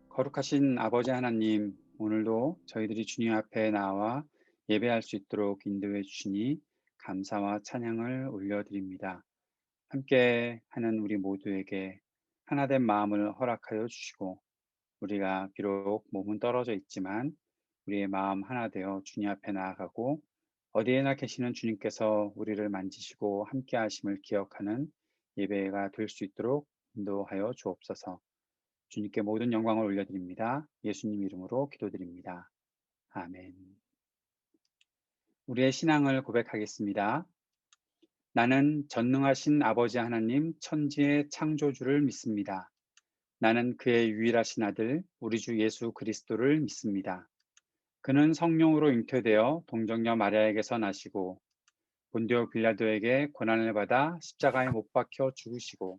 거룩하신 아버지 하나님, 오늘도 저희들이 주님 앞에 나와 예배할 수 있도록 인도해 주시니 감사와 찬양을 올려드립니다. 함께 하는 우리 모두에게 하나된 마음을 허락하여 주시고, 우리가 비록 몸은 떨어져 있지만 우리의 마음 하나 되어 주님 앞에 나아가고, 어디에나 계시는 주님께서 우리를 만지시고 함께 하심을 기억하는 예배가 될 수 있도록 인도하여 주옵소서. 주님께 모든 영광을 올려드립니다. 예수님 이름으로 기도드립니다. 아멘. 우리의 신앙을 고백하겠습니다. 나는 전능하신 아버지 하나님 천지의 창조주를 믿습니다. 나는 그의 유일하신 아들 우리 주 예수 그리스도를 믿습니다. 그는 성령으로 잉태되어 동정녀 마리아에게서 나시고 본디오 빌라도에게 고난을 받아 십자가에 못 박혀 죽으시고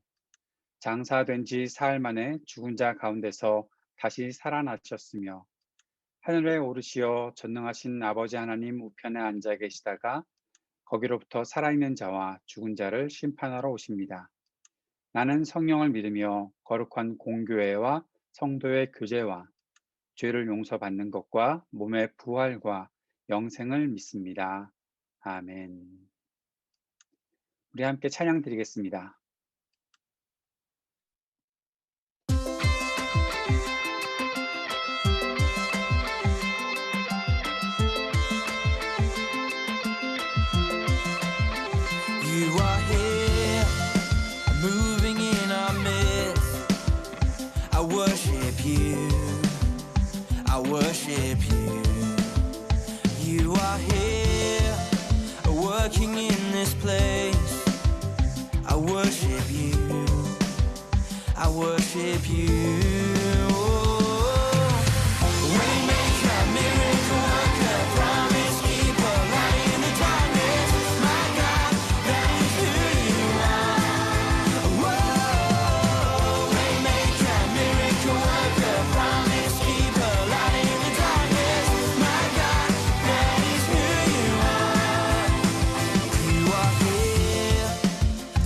장사된 지 사흘 만에 죽은 자 가운데서 다시 살아나셨으며 하늘에 오르시어 전능하신 아버지 하나님 우편에 앉아 계시다가 거기로부터 살아있는 자와 죽은 자를 심판하러 오십니다. 나는 성령을 믿으며 거룩한 공교회와 성도의 교제와 죄를 용서받는 것과 몸의 부활과 영생을 믿습니다. 아멘. 우리 함께 찬양 드리겠습니다. You are here, moving in our midst. I worship you, I worship you. You are here, working in this place. I worship you, I worship you.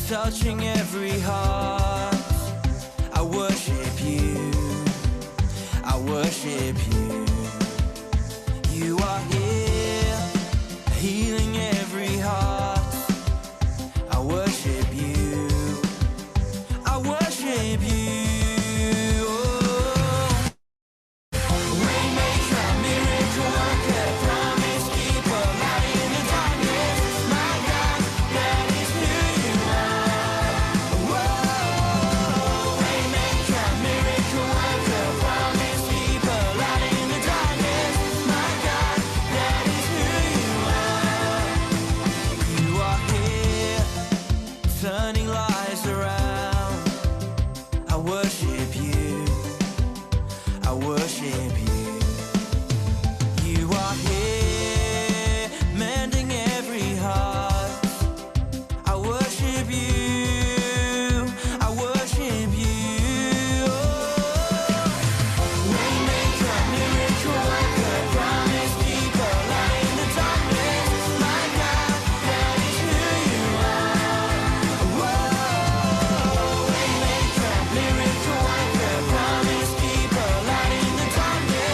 Touching every heart, I worship you, I worship you. You are here, healing every heart, I worship you, I worship you. Turning lives around, I worship you, I worship you. You are here, mending every heart, I worship you, I worship you. Waymaker, miracle worker, promise keeper, light in the darkness, my God, that is who you are. Waymaker, miracle worker, promise keeper, light in the darkness.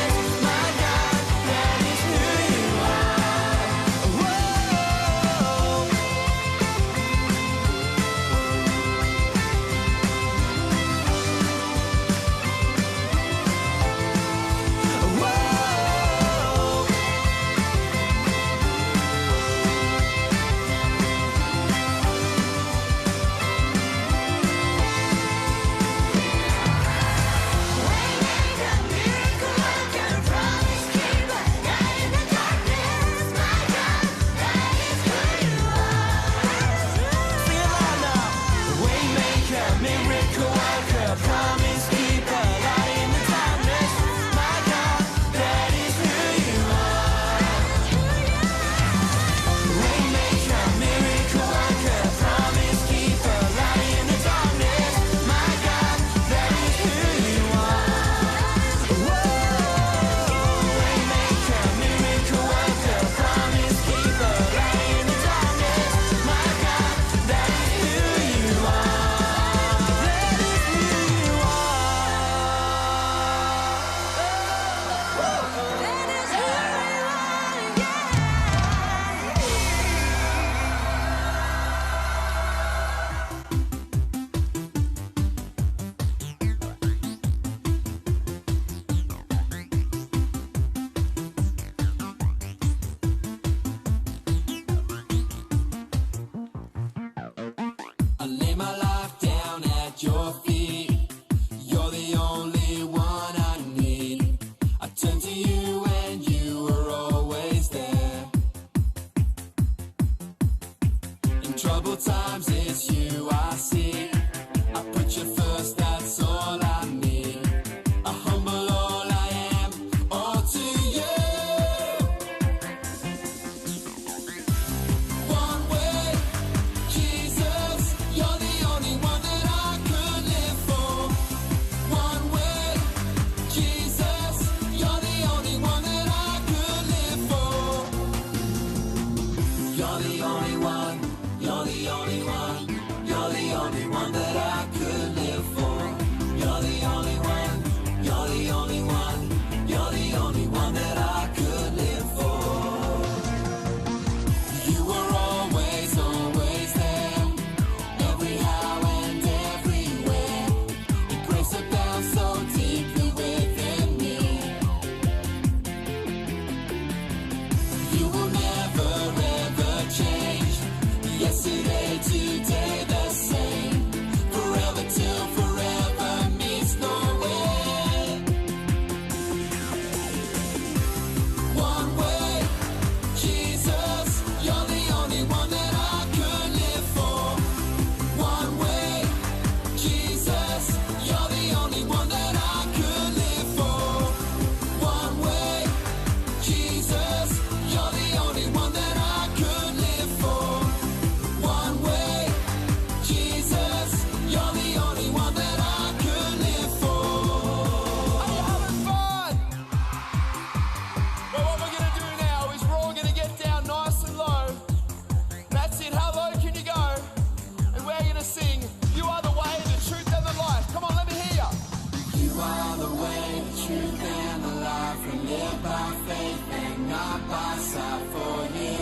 by side for you.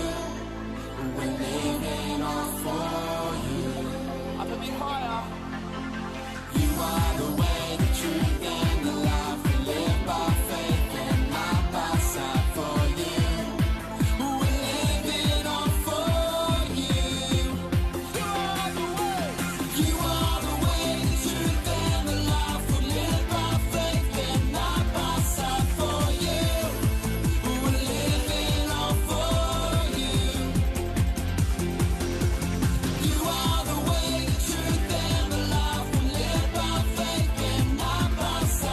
We're living all for you. Up a bit higher. You are the way, the truth, and the life. We live by faith and not by sight for you. We're living all for you. You are the way. You are the way, the truth, and the life. We live by faith and not by sight for you. We're living all for you. You are the way, the truth, and the life. We live by faith and not by sight.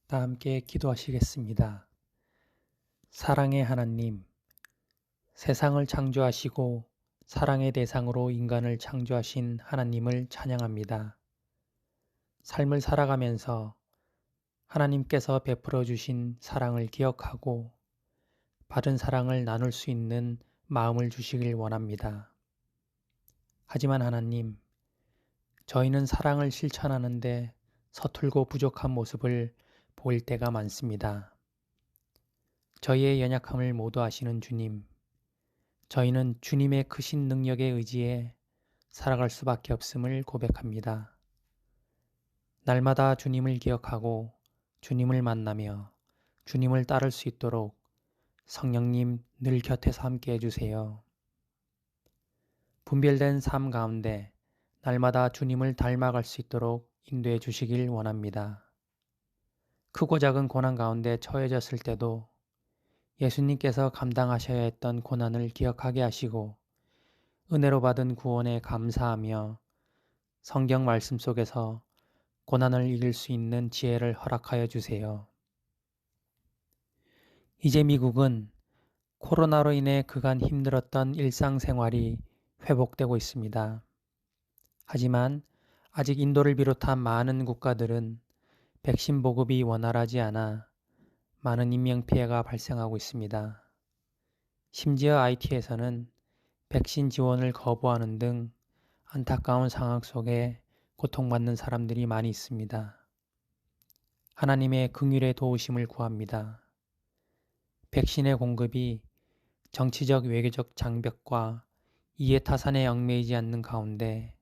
다 함께 기도하시겠습니다. 사랑의 하나님, 세상을 창조하시고 사랑의 대상으로 인간을 창조하신 하나님을 찬양합니다. 삶을 살아가면서 하나님께서 베풀어 주신 사랑을 기억하고 받은 사랑을 나눌 수 있는 마음을 주시길 원합니다. 하지만 하나님, 저희는 사랑을 실천하는데 서툴고 부족한 모습을 보일 때가 많습니다. 저희의 연약함을 모두 아시는 주님, 저희는 주님의 크신 능력에 의지해 살아갈 수밖에 없음을 고백합니다. 날마다 주님을 기억하고 주님을 만나며 주님을 따를 수 있도록 성령님 늘 곁에서 함께 해주세요. 분별된 삶 가운데 날마다 주님을 닮아갈 수 있도록 인도해 주시길 원합니다. 크고 작은 고난 가운데 처해졌을 때도 예수님께서 감당하셔야 했던 고난을 기억하게 하시고 은혜로 받은 구원에 감사하며 성경 말씀 속에서 고난을 이길 수 있는 지혜를 허락하여 주세요. 이제 미국은 코로나로 인해 그간 힘들었던 일상생활이 회복되고 있습니다. 하지만 아직 인도를 비롯한 많은 국가들은 백신 보급이 원활하지 않아 많은 인명피해가 발생하고 있습니다. 심지어 IT에서는 백신 지원을 거부하는 등 안타까운 상황 속에 고통받는 사람들이 많이 있습니다. 하나님의 긍휼의 도우심을 구합니다. 백신의 공급이 정치적 외교적 장벽과 이해타산에 얽매이지 않는 가운데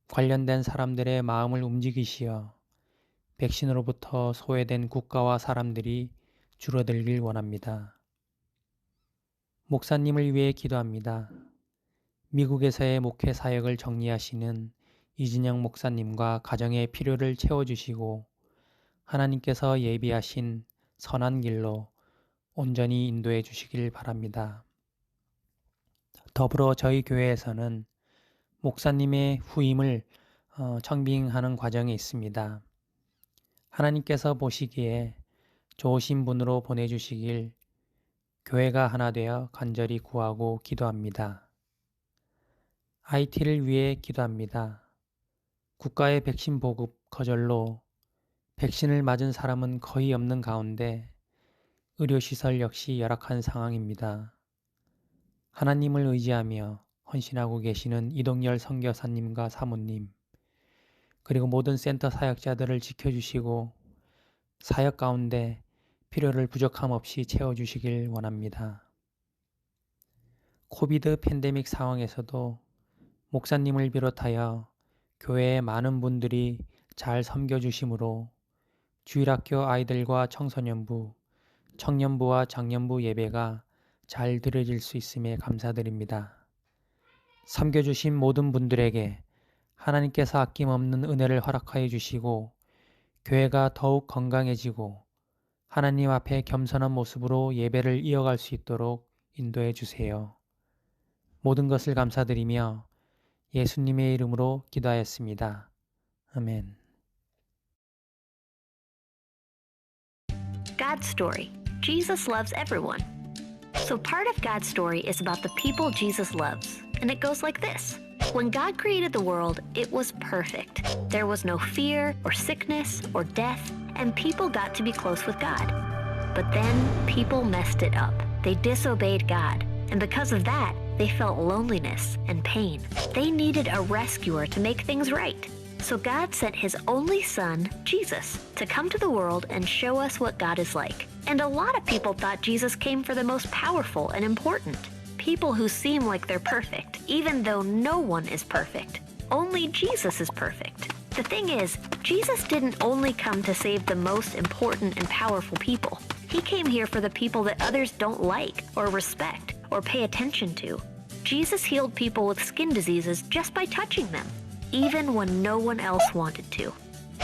관련된 사람들의 마음을 움직이시어 백신으로부터 소외된 국가와 사람들이 줄어들길 원합니다. 목사님을 위해 기도합니다. 미국에서의 목회 사역을 정리하시는 이진영 목사님과 가정의 필요를 채워주시고 하나님께서 예비하신 선한 길로 온전히 인도해 주시길 바랍니다. 더불어 저희 교회에서는 목사님의 후임을 청빙하는 과정에 있습니다. 하나님께서 보시기에 좋으신 분으로 보내주시길 교회가 하나 되어 간절히 구하고 기도합니다. IT를 위해 기도합니다. 국가의 백신 보급 거절로 백신을 맞은 사람은 거의 없는 가운데 의료시설 역시 열악한 상황입니다. 하나님을 의지하며 헌신하고 계시는 이동열 선교사님과 사모님, 그리고 모든 센터 사역자들을 지켜주시고 사역 가운데 필요를 부족함 없이 채워주시길 원합니다. 코비드 팬데믹 상황에서도 목사님을 비롯하여 교회의 많은 분들이 잘 섬겨주심으로 주일학교 아이들과 청소년부, 청년부와 장년부 예배가 잘 드려질 수 있음에 감사드립니다. 섬겨주신 모든 분들에게 하나님께서 아낌없는 은혜를 허락하여 주시고 교회가 더욱 건강해지고 하나님 앞에 겸손한 모습으로 예배를 이어갈 수 있도록 인도해 주세요. 모든 것을 감사드리며 예수님의 이름으로 기도하였습니다. 아멘. God's story. Jesus loves everyone. So part of God's story is about the people Jesus loves, and it goes like this. When God created the world, it was perfect. There was no fear or sickness or death, and people got to be close with God. But then people messed it up. They disobeyed God, and because of that, they felt loneliness and pain. They needed a rescuer to make things right. So God sent his only son, Jesus, to come to the world and show us what God is like. And a lot of people thought Jesus came for the most powerful and important. People who seem like they're perfect, even though no one is perfect. Only Jesus is perfect. The thing is, Jesus didn't only come to save the most important and powerful people. He came here for the people that others don't like or respect or pay attention to. Jesus healed people with skin diseases just by touching them, even when no one else wanted to.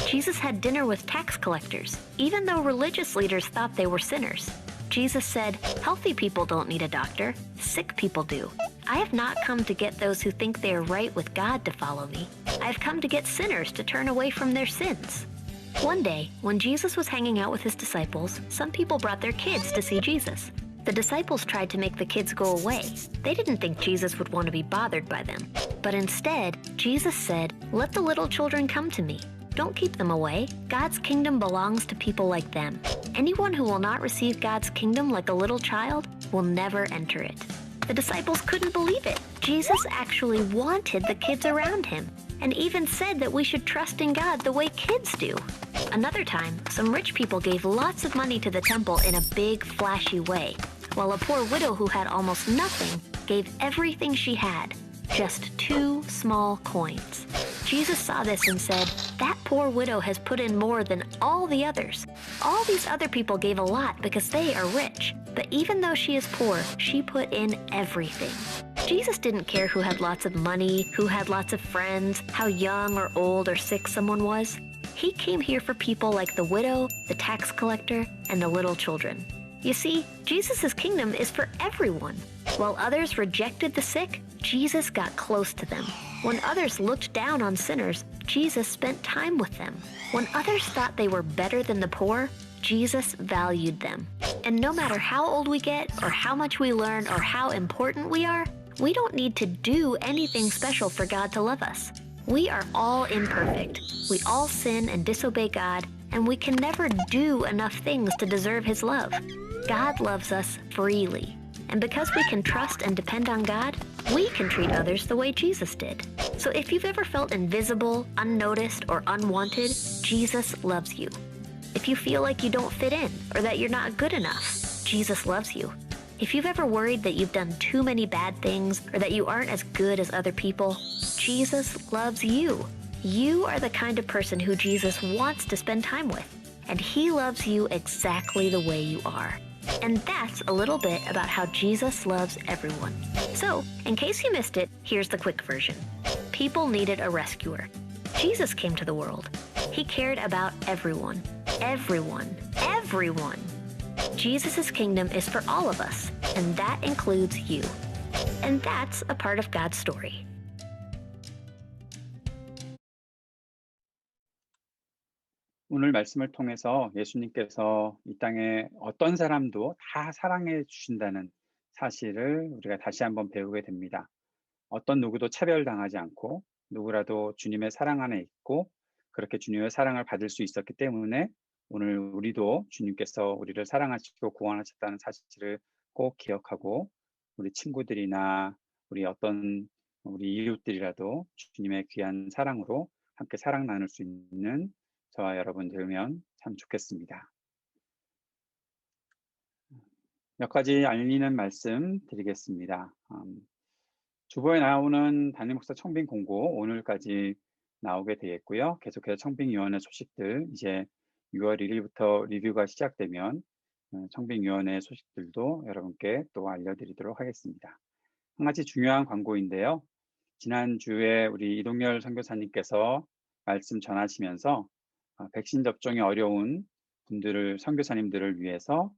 Jesus had dinner with tax collectors, even though religious leaders thought they were sinners. Jesus said, healthy people don't need a doctor, sick people do. I have not come to get those who think they are right with God to follow me. I have come to get sinners to turn away from their sins. One day, when Jesus was hanging out with his disciples, some people brought their kids to see Jesus. The disciples tried to make the kids go away. They didn't think Jesus would want to be bothered by them. But instead, Jesus said, "Let the little children come to me. Don't keep them away. God's kingdom belongs to people like them. Anyone who will not receive God's kingdom like a little child will never enter it." The disciples couldn't believe it. Jesus actually wanted the kids around him, and even said that we should trust in God the way kids do. Another time, some rich people gave lots of money to the temple in a big, flashy way, while a poor widow who had almost nothing gave everything she had, just 2 small coins. Jesus saw this and said, "That poor widow has put in more than all the others. All these other people gave a lot because they are rich, but even though she is poor, she put in everything." Jesus didn't care who had lots of money, who had lots of friends, how young or old or sick someone was. He came here for people like the widow, the tax collector, and the little children. You see, Jesus' kingdom is for everyone. While others rejected the sick, Jesus got close to them. When others looked down on sinners, Jesus spent time with them. When others thought they were better than the poor, Jesus valued them. And no matter how old we get, or how much we learn, or how important we are, we don't need to do anything special for God to love us. We are all imperfect. We all sin and disobey God, and we can never do enough things to deserve His love. God loves us freely. And because we can trust and depend on God, we can treat others the way Jesus did. So if you've ever felt invisible, unnoticed, or unwanted, Jesus loves you. If you feel like you don't fit in, or that you're not good enough, Jesus loves you. If you've ever worried that you've done too many bad things, or that you aren't as good as other people, Jesus loves you. You are the kind of person who Jesus wants to spend time with, and He loves you exactly the way you are. And that's a little bit about how Jesus loves everyone. So, in case you missed it, here's the quick version. People needed a rescuer. Jesus came to the world. He cared about everyone. Everyone. Everyone. Jesus' kingdom is for all of us, and that includes you. And that's a part of God's story. 오늘 말씀을 통해서 예수님께서 이 땅에 어떤 사람도 다 사랑해 주신다는 사실을 우리가 다시 한번 배우게 됩니다. 어떤 누구도 차별당하지 않고 누구라도 주님의 사랑 안에 있고 그렇게 주님의 사랑을 받을 수 있었기 때문에 오늘 우리도 주님께서 우리를 사랑하시고 구원하셨다는 사실을 꼭 기억하고 우리 친구들이나 우리 이웃들이라도 주님의 귀한 사랑으로 함께 사랑 나눌 수 있는 저와 여러분 되면 참 좋겠습니다. 몇 가지 알리는 말씀 드리겠습니다. 주보에 나오는 담임 목사 청빙 공고 오늘까지 나오게 되겠고요. 계속해서 청빙위원회 소식들 이제 6월 1일부터 리뷰가 시작되면 청빙위원회 소식들도 여러분께 또 알려드리도록 하겠습니다. 한 가지 중요한 광고인데요. 지난주에 우리 이동열 선교사님께서 말씀 전하시면서 백신 접종이 어려운 선교사님들을 위해서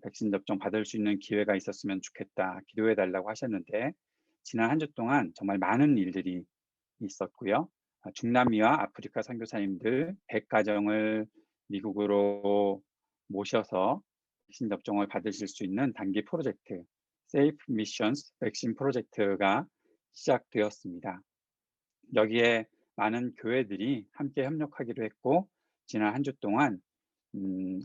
백신 접종 받을 수 있는 기회가 있었으면 좋겠다 기도해 달라고 하셨는데 지난 한 주 동안 정말 많은 일들이 있었고요. 중남미와 아프리카 선교사님들 100가정을 미국으로 모셔서 백신 접종을 받으실 수 있는 단기 프로젝트 Safe Missions 백신 프로젝트가 시작되었습니다. 여기에 많은 교회들이 함께 협력하기로 했고 지난 한 주 동안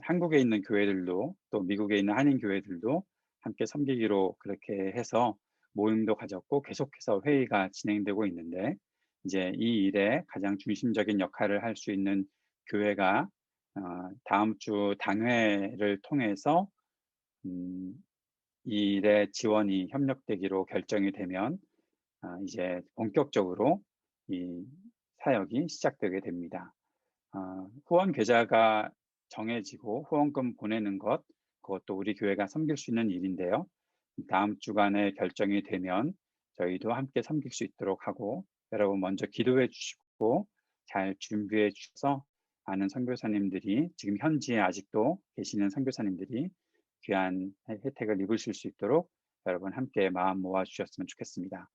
한국에 있는 교회들도 또 미국에 있는 한인 교회들도 함께 섬기기로 그렇게 해서 모임도 가졌고 계속해서 회의가 진행되고 있는데 이제 이 일에 가장 중심적인 역할을 할 수 있는 교회가 다음 주 당회를 통해서 이 일에 지원이 협력되기로 결정이 되면 이제 본격적으로 이 사역이 시작되게 됩니다. 후원 계좌가 정해지고 후원금 보내는 것 그것도 우리 교회가 섬길 수 있는 일인데요. 다음 주간에 결정이 되면 저희도 함께 섬길 수 있도록 하고 여러분 먼저 기도해 주시고 잘 준비해 주셔서 많은 선교사님들이 지금 현지에 아직도 계시는 선교사님들이 귀한 혜택을 입으실 수 있도록 여러분 함께 마음 모아 주셨으면 좋겠습니다.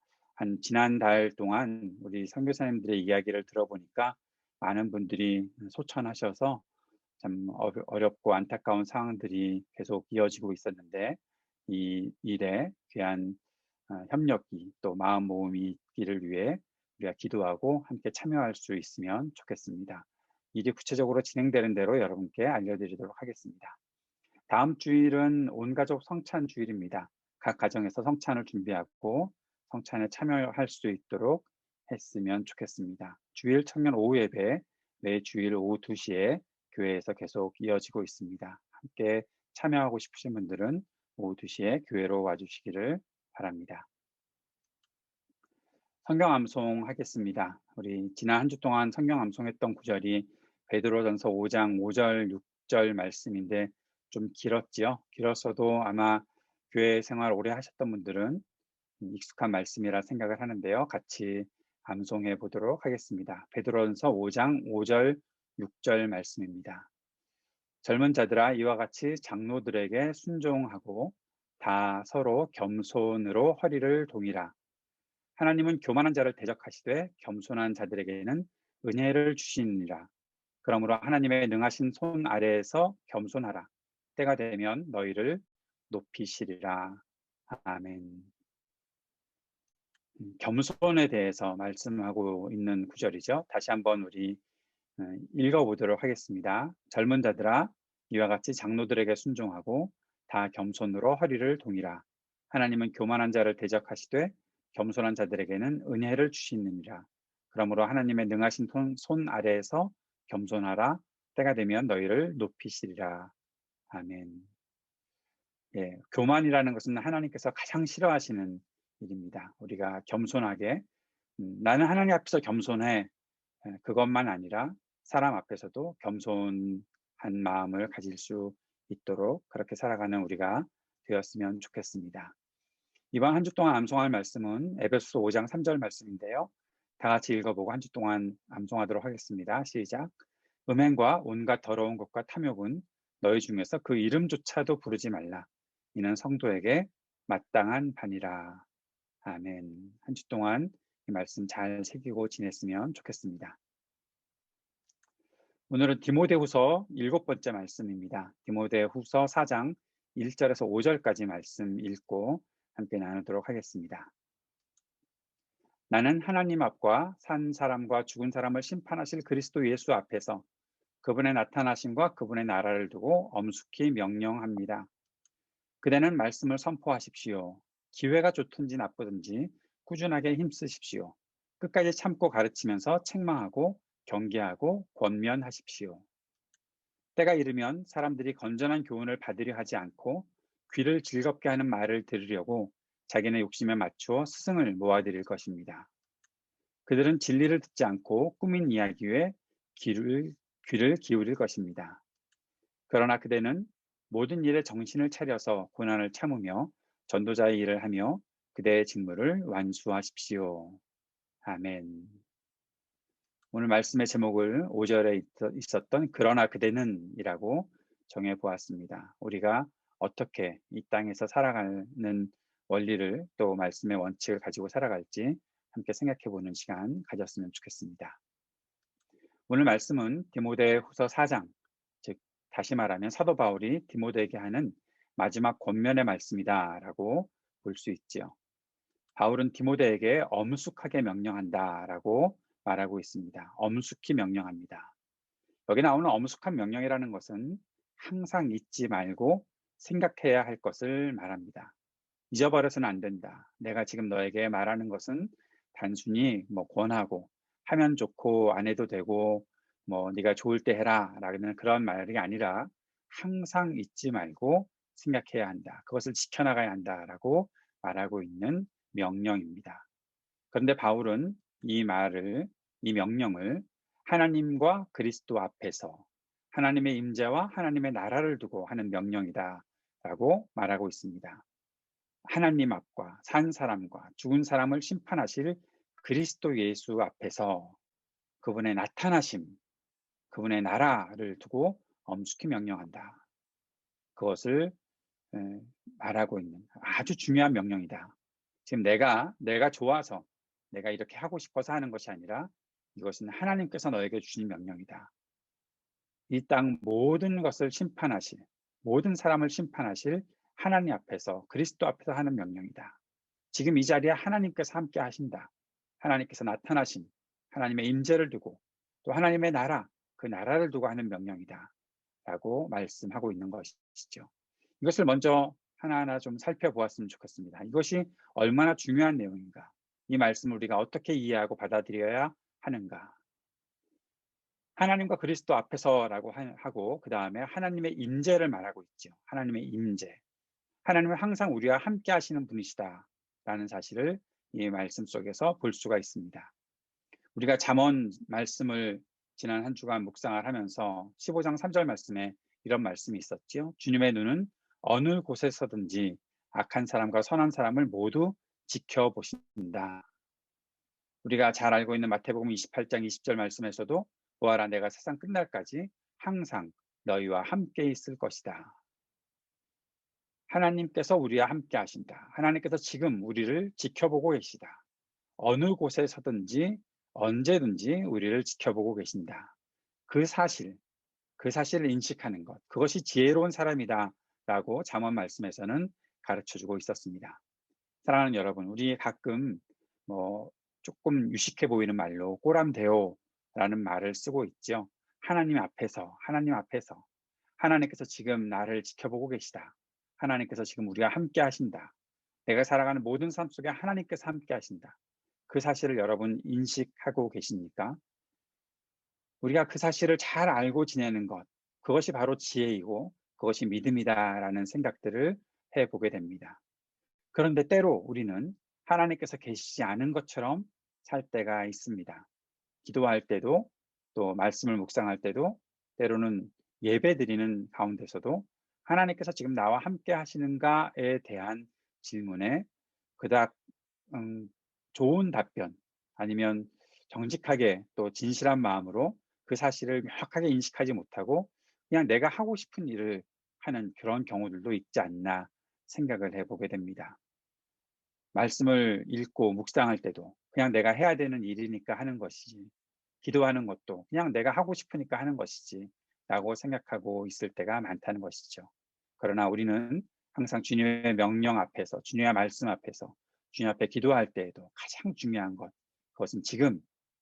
지난달 동안 우리 선교사님들의 이야기를 들어보니까 많은 분들이 소천하셔서 참 어렵고 안타까운 상황들이 계속 이어지고 있었는데 이 일에 귀한 협력이 또 마음 모임이 있기를 위해 우리가 기도하고 함께 참여할 수 있으면 좋겠습니다. 일이 구체적으로 진행되는 대로 여러분께 알려드리도록 하겠습니다. 다음 주일은 온가족 성찬 주일입니다. 각 가정에서 성찬을 준비하고 성찬에 참여할 수 있도록 했으면 좋겠습니다. 주일 청년 오후 예배 매 주일 오후 2시에 교회에서 계속 이어지고 있습니다. 함께 참여하고 싶으신 분들은 오후 2시에 교회로 와주시기를 바랍니다. 성경 암송 하겠습니다. 우리 지난 한 주 동안 성경 암송했던 구절이 베드로전서 5장 5절 6절 말씀인데 좀 길었지요. 길었어도 아마 교회 생활 오래 하셨던 분들은 익숙한 말씀이라 생각을 하는데요. 같이 암송해 보도록 하겠습니다. 베드로전서 5장 5절 6절 말씀입니다. 젊은 자들아 이와 같이 장로들에게 순종하고 다 서로 겸손으로 허리를 동이라. 하나님은 교만한 자를 대적하시되 겸손한 자들에게는 은혜를 주시니라. 그러므로 하나님의 능하신 손 아래에서 겸손하라. 때가 되면 너희를 높이시리라. 아멘. 겸손에 대해서 말씀하고 있는 구절이죠. 다시 한번 우리 읽어보도록 하겠습니다. 젊은 자들아 이와 같이 장로들에게 순종하고 다 겸손으로 허리를 동이라. 하나님은 교만한 자를 대적하시되 겸손한 자들에게는 은혜를 주시느니라. 그러므로 하나님의 능하신 손 아래에서 겸손하라. 때가 되면 너희를 높이시리라. 아멘. 예, 교만이라는 것은 하나님께서 가장 싫어하시는 일입니다. 우리가 겸손하게 나는 하나님 앞에서 겸손해. 그것만 아니라 사람 앞에서도 겸손한 마음을 가질 수 있도록 그렇게 살아가는 우리가 되었으면 좋겠습니다. 이번 한 주 동안 암송할 말씀은 에베소서 5장 3절 말씀인데요. 다 같이 읽어보고 한 주 동안 암송하도록 하겠습니다. 시작. 음행과 온갖 더러운 것과 탐욕은 너희 중에서 그 이름조차도 부르지 말라. 이는 성도에게 마땅한 반이라. 아멘. 한 주 동안 이 말씀 잘 새기고 지냈으면 좋겠습니다. 오늘은 디모데후서 7번째 말씀입니다. 디모데후서 4장 1절에서 5절까지 말씀 읽고 함께 나누도록 하겠습니다. 나는 하나님 앞과 산 사람과 죽은 사람을 심판하실 그리스도 예수 앞에서 그분의 나타나심과 그분의 나라를 두고 엄숙히 명령합니다. 그대는 말씀을 선포하십시오. 기회가 좋든지 나쁘든지 꾸준하게 힘쓰십시오. 끝까지 참고 가르치면서 책망하고 경계하고 권면하십시오. 때가 이르면 사람들이 건전한 교훈을 받으려 하지 않고 귀를 즐겁게 하는 말을 들으려고 자기네 욕심에 맞추어 스승을 모아들일 것입니다. 그들은 진리를 듣지 않고 꾸민 이야기에 귀를 기울일 것입니다. 그러나 그대는 모든 일에 정신을 차려서 고난을 참으며 전도자의 일을 하며 그대의 직무를 완수하십시오. 아멘. 오늘 말씀의 제목을 5절에 있었던 그러나 그대는 이라고 정해보았습니다. 우리가 어떻게 이 땅에서 살아가는 원리를 또 말씀의 원칙을 가지고 살아갈지 함께 생각해보는 시간 가졌으면 좋겠습니다. 오늘 말씀은 디모데후서 4장, 즉 다시 말하면 사도 바울이 디모데에게 하는 마지막 권면의 말씀이다 라고 볼 수 있지요. 바울은 디모데에게 엄숙하게 명령한다라고 말하고 있습니다. 엄숙히 명령합니다. 여기 나오는 엄숙한 명령이라는 것은 항상 잊지 말고 생각해야 할 것을 말합니다. 잊어버려서는 안 된다. 내가 지금 너에게 말하는 것은 단순히 권하고 하면 좋고 안 해도 되고 네가 좋을 때 해라 라는 그런 말이 아니라 항상 잊지 말고 생각해야 한다. 그것을 지켜나가야 한다라고 말하고 있는 명령입니다. 그런데 바울은 이 명령을 하나님과 그리스도 앞에서 하나님의 임재와 하나님의 나라를 두고 하는 명령이다라고 말하고 있습니다. 하나님 앞과 산 사람과 죽은 사람을 심판하실 그리스도 예수 앞에서 그분의 나타나심, 그분의 나라를 두고 엄숙히 명령한다. 그것을 말하고 있는 아주 중요한 명령이다. 지금 내가 좋아서 내가 이렇게 하고 싶어서 하는 것이 아니라 이것은 하나님께서 너에게 주신 명령이다. 이 땅 모든 것을 심판하실, 모든 사람을 심판하실 하나님 앞에서, 그리스도 앞에서 하는 명령이다. 지금 이 자리에 하나님께서 함께 하신다. 하나님께서 나타나신 하나님의 임재를 두고 또 하나님의 나라, 그 나라를 두고 하는 명령이다 라고 말씀하고 있는 것이죠. 이것을 먼저 하나하나 좀 살펴보았으면 좋겠습니다. 이것이 얼마나 중요한 내용인가, 이 말씀을 우리가 어떻게 이해하고 받아들여야 하는가. 하나님과 그리스도 앞에서라고 하고 그 다음에 하나님의 임재를 말하고 있죠. 하나님의 임재, 하나님은 항상 우리와 함께 하시는 분이시다 라는 사실을 이 말씀 속에서 볼 수가 있습니다. 우리가 잠언 말씀을 지난 한 주간 묵상을 하면서 15장 3절 말씀에 이런 말씀이 있었지요. 주님의 눈은 어느 곳에서든지 악한 사람과 선한 사람을 모두 지켜보신다. 우리가 잘 알고 있는 마태복음 28장 20절 말씀에서도 보아라, 내가 세상 끝날까지 항상 너희와 함께 있을 것이다. 하나님께서 우리와 함께 하신다. 하나님께서 지금 우리를 지켜보고 계시다. 어느 곳에서든지 언제든지 우리를 지켜보고 계신다. 그 사실을 인식하는 것, 그것이 지혜로운 사람이다 라고 잠언 말씀에서는 가르쳐주고 있었습니다. 사랑하는 여러분, 우리 가끔 조금 유식해 보이는 말로 꼬람대오 라는 말을 쓰고 있죠. 하나님 앞에서 하나님께서 지금 나를 지켜보고 계시다. 하나님께서 지금 우리와 함께 하신다. 내가 살아가는 모든 삶 속에 하나님께서 함께 하신다. 그 사실을 여러분 인식하고 계십니까? 우리가 그 사실을 잘 알고 지내는 것, 그것이 바로 지혜이고 그것이 믿음이다라는 생각들을 해보게 됩니다. 그런데 때로 우리는 하나님께서 계시지 않은 것처럼 살 때가 있습니다. 기도할 때도, 또 말씀을 묵상할 때도, 때로는 예배 드리는 가운데서도 하나님께서 지금 나와 함께 하시는가에 대한 질문에 그닥 좋은 답변, 아니면 정직하게 또 진실한 마음으로 그 사실을 명확하게 인식하지 못하고 그냥 내가 하고 싶은 일을 하는 그런 경우들도 있지 않나 생각을 해보게 됩니다. 말씀을 읽고 묵상할 때도 그냥 내가 해야 되는 일이니까 하는 것이지, 기도하는 것도 그냥 내가 하고 싶으니까 하는 것이지 라고 생각하고 있을 때가 많다는 것이죠. 그러나 우리는 항상 주님의 명령 앞에서, 주님의 말씀 앞에서, 주님 앞에 기도할 때에도 가장 중요한 것, 그것은 지금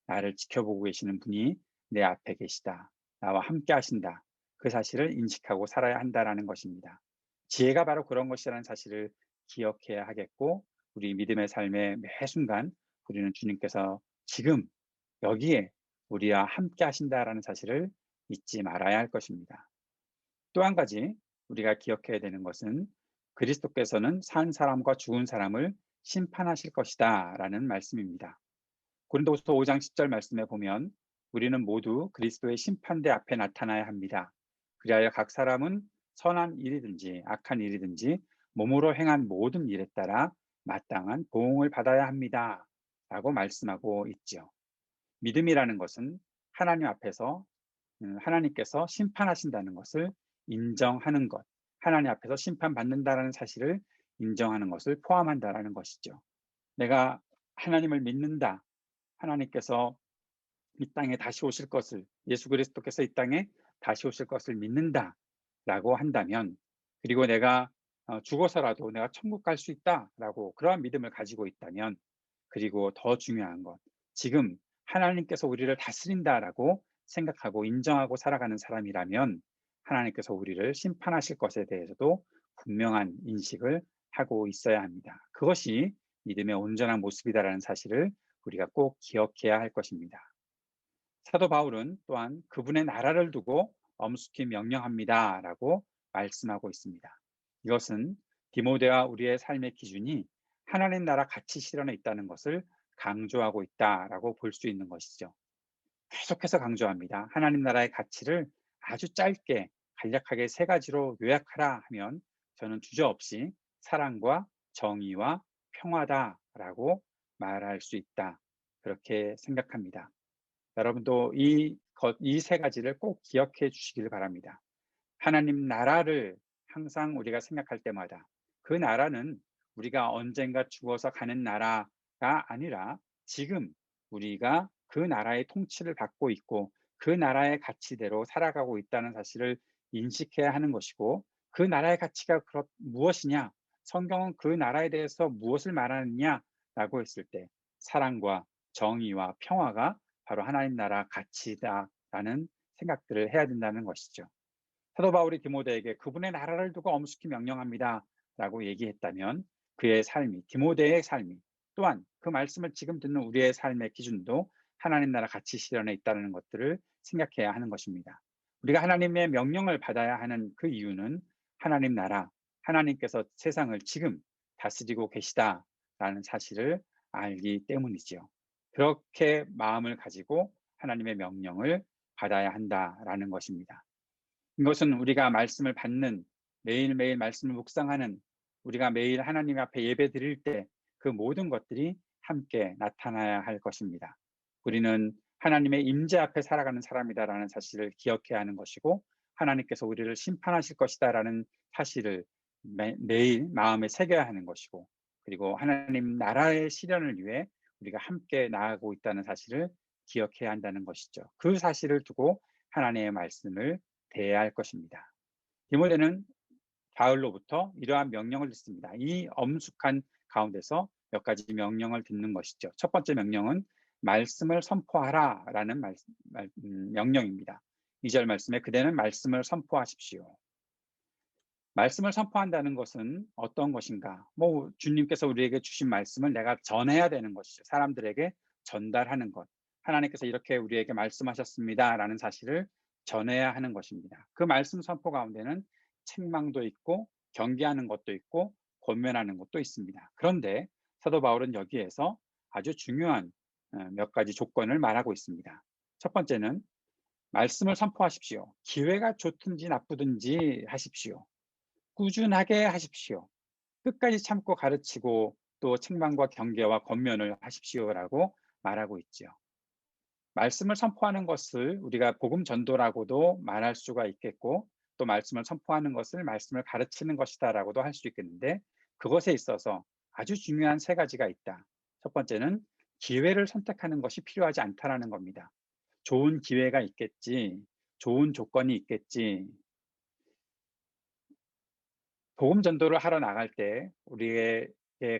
나를 지켜보고 계시는 분이 내 앞에 계시다, 나와 함께 하신다, 그 사실을 인식하고 살아야 한다는 것입니다. 지혜가 바로 그런 것이라는 사실을 기억해야 하겠고, 우리 믿음의 삶의 매 순간 우리는 주님께서 지금 여기에 우리와 함께 하신다라는 사실을 잊지 말아야 할 것입니다. 또 한 가지 우리가 기억해야 되는 것은 그리스도께서는 산 사람과 죽은 사람을 심판하실 것이다 라는 말씀입니다. 고린도후서 5장 10절 말씀에 보면 우리는 모두 그리스도의 심판대 앞에 나타나야 합니다. 그리하여 각 사람은 선한 일이든지 악한 일이든지 몸으로 행한 모든 일에 따라 마땅한 보응을 받아야 합니다 라고 말씀하고 있죠. 믿음이라는 것은 하나님 앞에서 하나님께서 심판하신다는 것을 인정하는 것, 하나님 앞에서 심판받는다는 사실을 인정하는 것을 포함한다는 것이죠. 내가 하나님을 믿는다, 하나님께서 이 땅에 다시 오실 것을, 예수 그리스도께서 이 땅에 다시 오실 것을 믿는다 라고 한다면, 그리고 내가 죽어서라도 내가 천국 갈 수 있다 라고 그러한 믿음을 가지고 있다면, 그리고 더 중요한 것, 지금 하나님께서 우리를 다스린다라고 생각하고 인정하고 살아가는 사람이라면 하나님께서 우리를 심판하실 것에 대해서도 분명한 인식을 하고 있어야 합니다. 그것이 믿음의 온전한 모습이다라는 사실을 우리가 꼭 기억해야 할 것입니다. 사도 바울은 또한 그분의 나라를 두고 엄숙히 명령합니다 라고 말씀하고 있습니다. 이것은 디모데와 우리의 삶의 기준이 하나님 나라 가치 실현에 있다는 것을 강조하고 있다라고 볼 수 있는 것이죠. 계속해서 강조합니다. 하나님 나라의 가치를 아주 짧게 간략하게 세 가지로 요약하라 하면 저는 주저없이 사랑과 정의와 평화다라고 말할 수 있다, 그렇게 생각합니다. 여러분도 이 세 가지를 꼭 기억해 주시길 바랍니다. 하나님 나라를 항상 우리가 생각할 때마다 그 나라는 우리가 언젠가 죽어서 가는 나라가 아니라 지금 우리가 그 나라의 통치를 받고 있고 그 나라의 가치대로 살아가고 있다는 사실을 인식해야 하는 것이고, 그 나라의 가치가 무엇이냐, 성경은 그 나라에 대해서 무엇을 말하느냐라고 했을 때 사랑과 정의와 평화가 바로 하나님 나라 가치다라는 생각들을 해야 된다는 것이죠. 사도 바울이 디모데에게 그분의 나라를 두고 엄숙히 명령합니다 라고 얘기했다면, 그의 삶이, 디모데의 삶이, 또한 그 말씀을 지금 듣는 우리의 삶의 기준도 하나님 나라 가치 실현에 있다는 것들을 생각해야 하는 것입니다. 우리가 하나님의 명령을 받아야 하는 그 이유는 하나님 나라, 하나님께서 세상을 지금 다스리고 계시다라는 사실을 알기 때문이지요. 그렇게 마음을 가지고 하나님의 명령을 받아야 한다라는 것입니다. 이것은 우리가 말씀을 받는, 매일매일 말씀을 묵상하는, 우리가 매일 하나님 앞에 예배 드릴 때 그 모든 것들이 함께 나타나야 할 것입니다. 우리는 하나님의 임재 앞에 살아가는 사람이다라는 사실을 기억해야 하는 것이고, 하나님께서 우리를 심판하실 것이다라는 사실을 매일 마음에 새겨야 하는 것이고, 그리고 하나님 나라의 실현을 위해 우리가 함께 나아가고 있다는 사실을 기억해야 한다는 것이죠. 그 사실을 두고 하나님의 말씀을 대해야 할 것입니다. 디모데는 바울로부터 이러한 명령을 듣습니다. 이 엄숙한 가운데서 몇 가지 명령을 듣는 것이죠. 첫 번째 명령은 말씀을 선포하라 라는 명령입니다. 2절 말씀에 그대는 말씀을 선포하십시오. 말씀을 선포한다는 것은 어떤 것인가? 주님께서 우리에게 주신 말씀을 내가 전해야 되는 것이죠. 사람들에게 전달하는 것. 하나님께서 이렇게 우리에게 말씀하셨습니다 라는 사실을 전해야 하는 것입니다. 그 말씀 선포 가운데는 책망도 있고 경계하는 것도 있고 권면하는 것도 있습니다. 그런데 사도 바울은 여기에서 아주 중요한 몇 가지 조건을 말하고 있습니다. 첫 번째는 말씀을 선포하십시오. 기회가 좋든지 나쁘든지 하십시오. 꾸준하게 하십시오. 끝까지 참고 가르치고 또 책망과 경계와 권면을 하십시오라고 말하고 있죠. 말씀을 선포하는 것을 우리가 복음 전도라고도 말할 수가 있겠고, 또 말씀을 선포하는 것을 말씀을 가르치는 것이다라고도 할 수 있겠는데, 그것에 있어서 아주 중요한 세 가지가 있다. 첫 번째는 기회를 선택하는 것이 필요하지 않다라는 겁니다. 좋은 기회가 있겠지, 좋은 조건이 있겠지. 복음 전도를 하러 나갈 때 우리의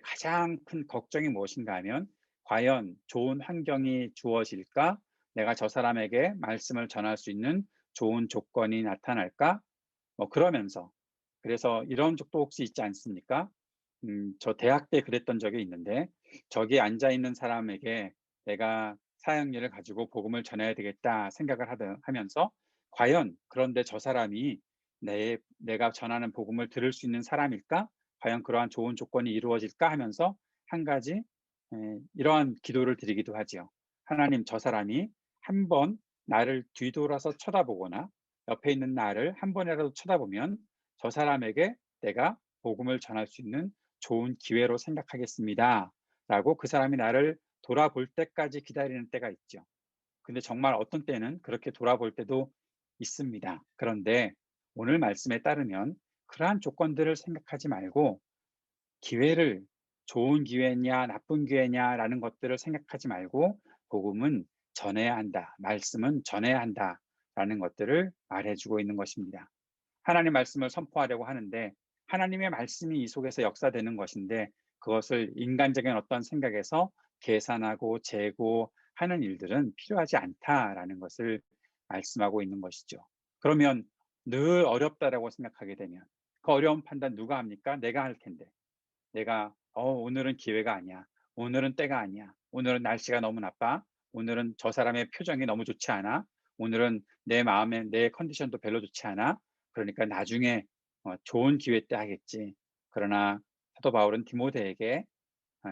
가장 큰 걱정이 무엇인가 하면, 과연 좋은 환경이 주어질까? 내가 저 사람에게 말씀을 전할 수 있는 좋은 조건이 나타날까? 그러면서, 그래서 이런 적도 혹시 있지 않습니까? 저 대학 때 그랬던 적이 있는데, 저기 앉아 있는 사람에게 내가 사역일을 가지고 복음을 전해야 되겠다 생각을 하면서, 과연 그런데 저 사람이 내가 전하는 복음을 들을 수 있는 사람일까? 과연 그러한 좋은 조건이 이루어질까? 하면서 한 가지 이러한 기도를 드리기도 하지요. 하나님, 저 사람이 한번 나를 뒤돌아서 쳐다보거나 옆에 있는 나를 한 번이라도 쳐다보면 저 사람에게 내가 복음을 전할 수 있는 좋은 기회로 생각하겠습니다 라고 그 사람이 나를 돌아볼 때까지 기다리는 때가 있죠. 근데 정말 어떤 때는 그렇게 돌아볼 때도 있습니다. 그런데 오늘 말씀에 따르면 그러한 조건들을 생각하지 말고, 기회를, 좋은 기회냐 나쁜 기회냐라는 것들을 생각하지 말고 복음은 전해야 한다, 말씀은 전해야 한다라는 것들을 말해주고 있는 것입니다. 하나님 말씀을 선포하려고 하는데 하나님의 말씀이 이 속에서 역사되는 것인데, 그것을 인간적인 어떤 생각에서 계산하고 재고하는 일들은 필요하지 않다라는 것을 말씀하고 있는 것이죠. 그러면 늘 어렵다라고 생각하게 되면 그 어려운 판단 누가 합니까? 내가 할 텐데. 내가 오늘은 기회가 아니야, 오늘은 때가 아니야, 오늘은 날씨가 너무 나빠, 오늘은 저 사람의 표정이 너무 좋지 않아, 오늘은 내 마음에 내 컨디션도 별로 좋지 않아, 그러니까 나중에 좋은 기회 때 하겠지. 그러나 사도 바울은 디모데에게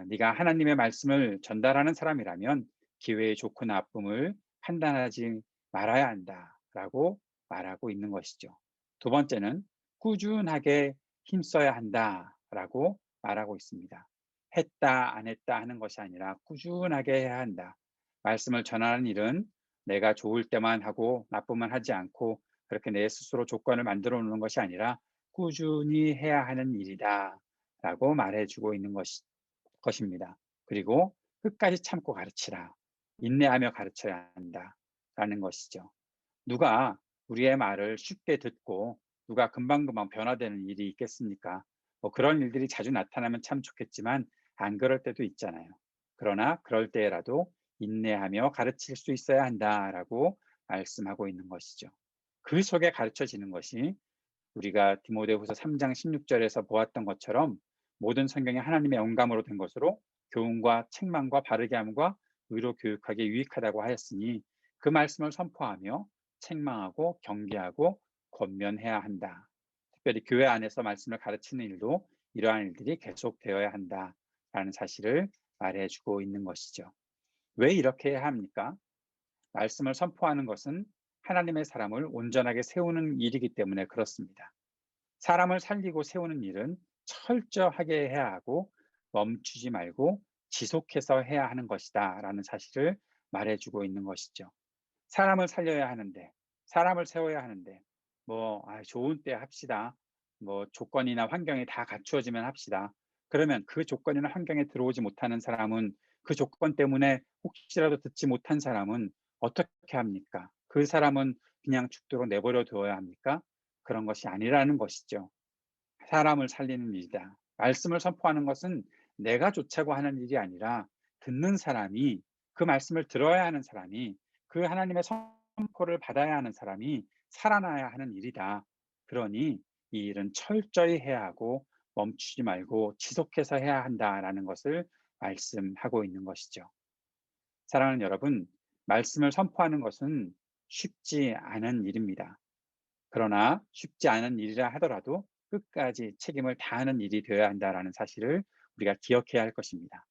네가 하나님의 말씀을 전달하는 사람이라면 기회의 좋고 나쁨을 판단하지 말아야 한다라고 말하고 있는 것이죠. 두 번째는 꾸준하게 힘써야 한다라고 말하고 있습니다. 했다 안 했다 하는 것이 아니라 꾸준하게 해야 한다. 말씀을 전하는 일은 내가 좋을 때만 하고 나쁘면 하지 않고 그렇게 내 스스로 조건을 만들어 놓는 것이 아니라 꾸준히 해야 하는 일이다 라고 말해주고 있는 것입니다. 그리고 끝까지 참고 가르치라. 인내하며 가르쳐야 한다라는 것이죠. 누가 우리의 말을 쉽게 듣고 누가 금방금방 변화되는 일이 있겠습니까? 그런 일들이 자주 나타나면 참 좋겠지만 안 그럴 때도 있잖아요. 그러나 그럴 때라도 인내하며 가르칠 수 있어야 한다라고 말씀하고 있는 것이죠. 그 속에 가르쳐지는 것이 우리가 디모데후서 3장 16절에서 보았던 것처럼 모든 성경이 하나님의 영감으로 된 것으로 교훈과 책망과 바르게 함과 의로 교육하기에 유익하다고 하였으니 그 말씀을 선포하며 책망하고 경계하고 권면해야 한다. 특별히 교회 안에서 말씀을 가르치는 일도 이러한 일들이 계속되어야 한다라는 사실을 말해주고 있는 것이죠. 왜 이렇게 해야 합니까? 말씀을 선포하는 것은 하나님의 사람을 온전하게 세우는 일이기 때문에 그렇습니다. 사람을 살리고 세우는 일은 철저하게 해야 하고 멈추지 말고 지속해서 해야 하는 것이다 라는 사실을 말해주고 있는 것이죠. 사람을 살려야 하는데, 사람을 세워야 하는데, 좋은 때 합시다. 조건이나 환경이 다 갖추어지면 합시다. 그러면 그 조건이나 환경에 들어오지 못하는 사람은, 그 조건 때문에 혹시라도 듣지 못한 사람은 어떻게 합니까? 그 사람은 그냥 죽도록 내버려 두어야 합니까? 그런 것이 아니라는 것이죠. 사람을 살리는 일이다. 말씀을 선포하는 것은 내가 좋자고 하는 일이 아니라 듣는 사람이, 그 말씀을 들어야 하는 사람이, 그 하나님의 선포를 받아야 하는 사람이 살아나야 하는 일이다. 그러니 이 일은 철저히 해야 하고 멈추지 말고 지속해서 해야 한다라는 것을 말씀하고 있는 것이죠. 사랑하는 여러분, 말씀을 선포하는 것은 쉽지 않은 일입니다. 그러나 쉽지 않은 일이라 하더라도 끝까지 책임을 다하는 일이 되어야 한다는 사실을 우리가 기억해야 할 것입니다.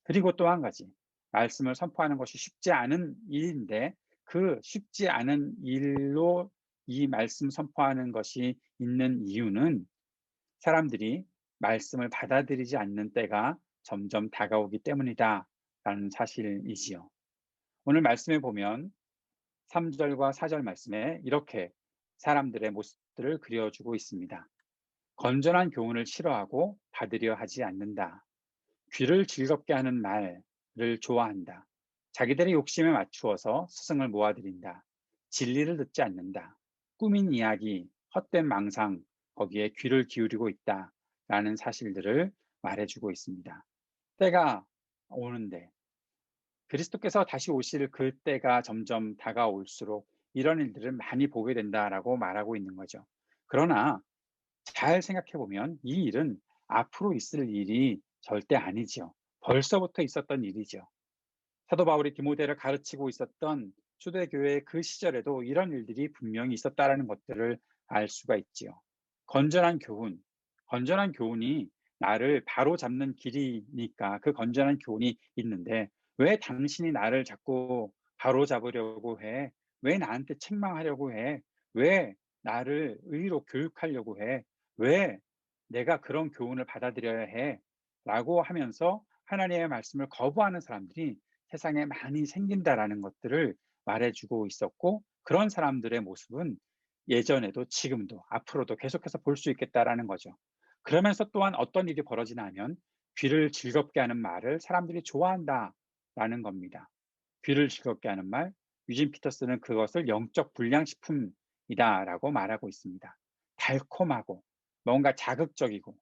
그리고 또 한 가지, 말씀을 선포하는 것이 쉽지 않은 일인데 그 쉽지 않은 일로 이 말씀 선포하는 것이 있는 이유는 사람들이 말씀을 받아들이지 않는 때가 점점 다가오기 때문이다라는 사실이지요. 오늘 말씀에 보면 3절과 4절 말씀에 이렇게 사람들의 모습들을 그려주고 있습니다. 건전한 교훈을 싫어하고 받으려 하지 않는다. 귀를 즐겁게 하는 말을 좋아한다. 자기들의 욕심에 맞추어서 스승을 모아들인다. 진리를 듣지 않는다. 꾸민 이야기, 헛된 망상, 거기에 귀를 기울이고 있다. 라는 사실들을 말해주고 있습니다. 때가 오는데 그리스도께서 다시 오실 그때가 점점 다가올수록 이런 일들을 많이 보게 된다라고 말하고 있는 거죠. 그러나 잘 생각해 보면 이 일은 앞으로 있을 일이 절대 아니죠. 벌써부터 있었던 일이죠. 사도 바울이 디모데를 가르치고 있었던 초대교회의 그 시절에도 이런 일들이 분명히 있었다라는 것들을 알 수가 있지요. 건전한 교훈, 건전한 교훈이 나를 바로 잡는 길이니까 그 건전한 교훈이 있는데 왜 당신이 나를 자꾸 바로 잡으려고 해? 왜 나한테 책망하려고 해? 왜 나를 의로 교육하려고 해? 왜 내가 그런 교훈을 받아들여야 해? 라고 하면서 하나님의 말씀을 거부하는 사람들이 세상에 많이 생긴다라는 것들을 말해주고 있었고 그런 사람들의 모습은 예전에도 지금도 앞으로도 계속해서 볼 수 있겠다라는 거죠. 그러면서 또한 어떤 일이 벌어지나 하면 귀를 즐겁게 하는 말을 사람들이 좋아한다라는 겁니다. 귀를 즐겁게 하는 말, 유진 피터스는 그것을 영적 불량식품이다라고 말하고 있습니다. 달콤하고 뭔가 자극적이고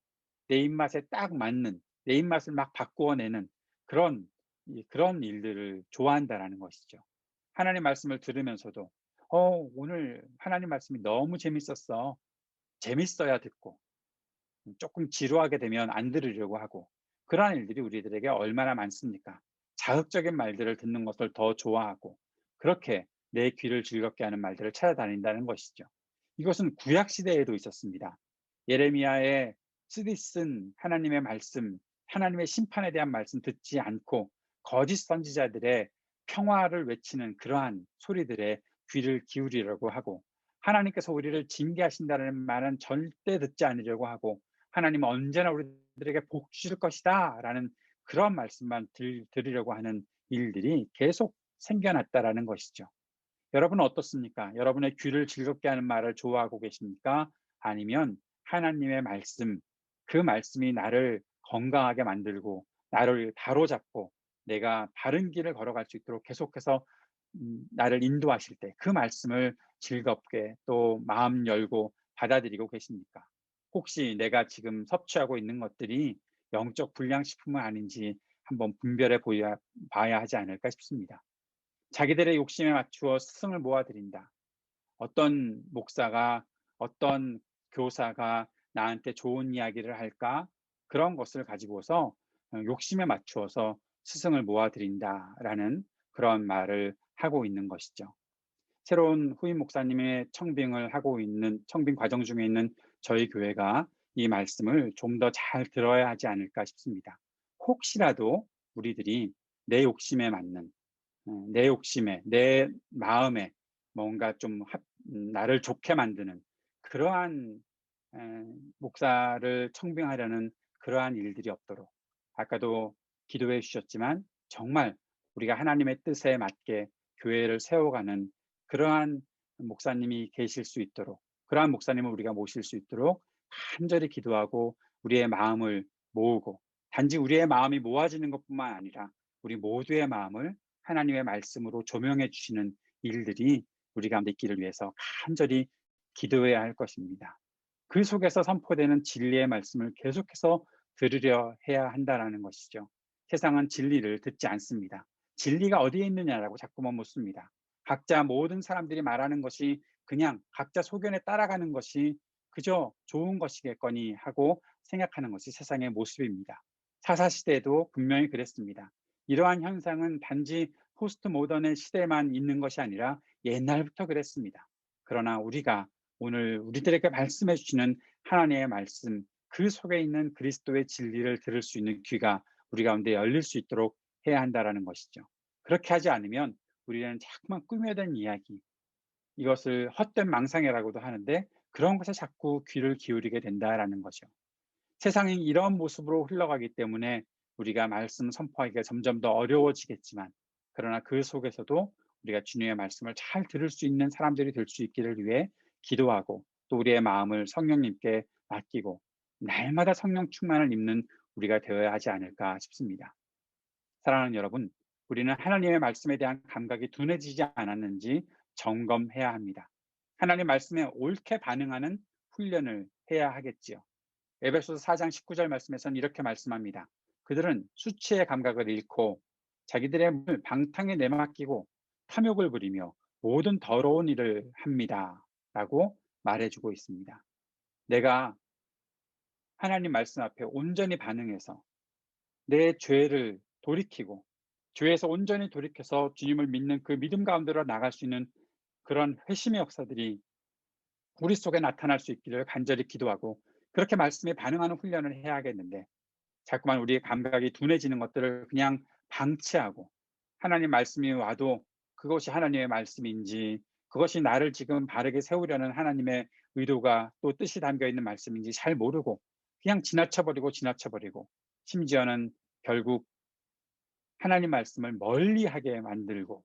내 입맛에 딱 맞는, 내 입맛을 막 바꾸어내는 그런 일들을 좋아한다라는 것이죠. 하나님 말씀을 들으면서도 오늘 하나님 말씀이 너무 재밌었어. 재밌어야 듣고 조금 지루하게 되면 안 들으려고 하고 그러한 일들이 우리들에게 얼마나 많습니까? 자극적인 말들을 듣는 것을 더 좋아하고 그렇게 내 귀를 즐겁게 하는 말들을 찾아다닌다는 것이죠. 이것은 구약 시대에도 있었습니다. 예레미야의 쓰디쓴 하나님의 말씀, 하나님의 심판에 대한 말씀 듣지 않고 거짓 선지자들의 평화를 외치는 그러한 소리들에 귀를 기울이려고 하고 하나님께서 우리를 징계하신다는 말은 절대 듣지 않으려고 하고 하나님은 언제나 우리들에게 복 주실 것이다 라는 그런 말씀만 들으려고 하는 일들이 계속 생겨났다라는 것이죠. 여러분은 어떻습니까? 여러분의 귀를 즐겁게 하는 말을 좋아하고 계십니까? 아니면 하나님의 말씀, 그 말씀이 나를 건강하게 만들고 나를 바로잡고 내가 바른 길을 걸어갈 수 있도록 계속해서 나를 인도하실 때 그 말씀을 즐겁게 또 마음 열고 받아들이고 계십니까? 혹시 내가 지금 섭취하고 있는 것들이 영적 불량식품은 아닌지 한번 분별해 봐야 하지 않을까 싶습니다. 자기들의 욕심에 맞추어 스승을 모아드린다. 어떤 목사가, 어떤 교사가 나한테 좋은 이야기를 할까? 그런 것을 가지고서 욕심에 맞추어서 스승을 모아드린다라는 그런 말을 하고 있는 것이죠. 새로운 후임 목사님의 청빙을 하고 있는, 청빙 과정 중에 있는 저희 교회가 이 말씀을 좀 더 잘 들어야 하지 않을까 싶습니다. 혹시라도 우리들이 내 욕심에 맞는, 내 욕심에, 내 마음에 뭔가 좀 나를 좋게 만드는 그러한 목사를 청빙하려는 그러한 일들이 없도록, 아까도 기도해 주셨지만 정말 우리가 하나님의 뜻에 맞게 교회를 세워가는 그러한 목사님이 계실 수 있도록, 그러한 목사님을 우리가 모실 수 있도록 간절히 기도하고 우리의 마음을 모으고, 단지 우리의 마음이 모아지는 것뿐만 아니라 우리 모두의 마음을 하나님의 말씀으로 조명해 주시는 일들이 우리 가운데 있기를 위해서 간절히 기도해야 할 것입니다. 그 속에서 선포되는 진리의 말씀을 계속해서 들으려 해야 한다는 것이죠. 세상은 진리를 듣지 않습니다. 진리가 어디에 있느냐라고 자꾸만 묻습니다. 각자 모든 사람들이 말하는 것이 그냥 각자 소견에 따라가는 것이 그저 좋은 것이겠거니 하고 생각하는 것이 세상의 모습입니다. 사사시대에도 분명히 그랬습니다. 이러한 현상은 단지 포스트 모던의 시대에만 있는 것이 아니라 옛날부터 그랬습니다. 그러나 우리가 오늘 우리들에게 말씀해 주시는 하나님의 말씀, 그 속에 있는 그리스도의 진리를 들을 수 있는 귀가 우리 가운데 열릴 수 있도록 해야 한다는 것이죠. 그렇게 하지 않으면 우리는 자꾸만 꾸며낸 이야기, 이것을 헛된 망상이라고도 하는데 그런 것에 자꾸 귀를 기울이게 된다는 거죠. 세상이 이런 모습으로 흘러가기 때문에 우리가 말씀 선포하기가 점점 더 어려워지겠지만, 그러나 그 속에서도 우리가 주님의 말씀을 잘 들을 수 있는 사람들이 될 수 있기를 위해 기도하고, 또 우리의 마음을 성령님께 맡기고 날마다 성령 충만을 입는 우리가 되어야 하지 않을까 싶습니다. 사랑하는 여러분, 우리는 하나님의 말씀에 대한 감각이 둔해지지 않았는지 점검해야 합니다. 하나님 말씀에 옳게 반응하는 훈련을 해야 하겠지요. 에베소서 4장 19절 말씀에서는 이렇게 말씀합니다. 그들은 수치의 감각을 잃고 자기들의 몸을 방탕에 내맡기고 탐욕을 부리며 모든 더러운 일을 합니다. 라고 말해주고 있습니다. 내가 하나님 말씀 앞에 온전히 반응해서 내 죄를 돌이키고 죄에서 온전히 돌이켜서 주님을 믿는 그 믿음 가운데로 나갈 수 있는 그런 회심의 역사들이 우리 속에 나타날 수 있기를 간절히 기도하고, 그렇게 말씀에 반응하는 훈련을 해야 하겠는데 자꾸만 우리의 감각이 둔해지는 것들을 그냥 방치하고, 하나님 말씀이 와도 그것이 하나님의 말씀인지, 그것이 나를 지금 바르게 세우려는 하나님의 의도가 또 뜻이 담겨 있는 말씀인지 잘 모르고 그냥 지나쳐버리고 심지어는 결국 하나님 말씀을 멀리하게 만들고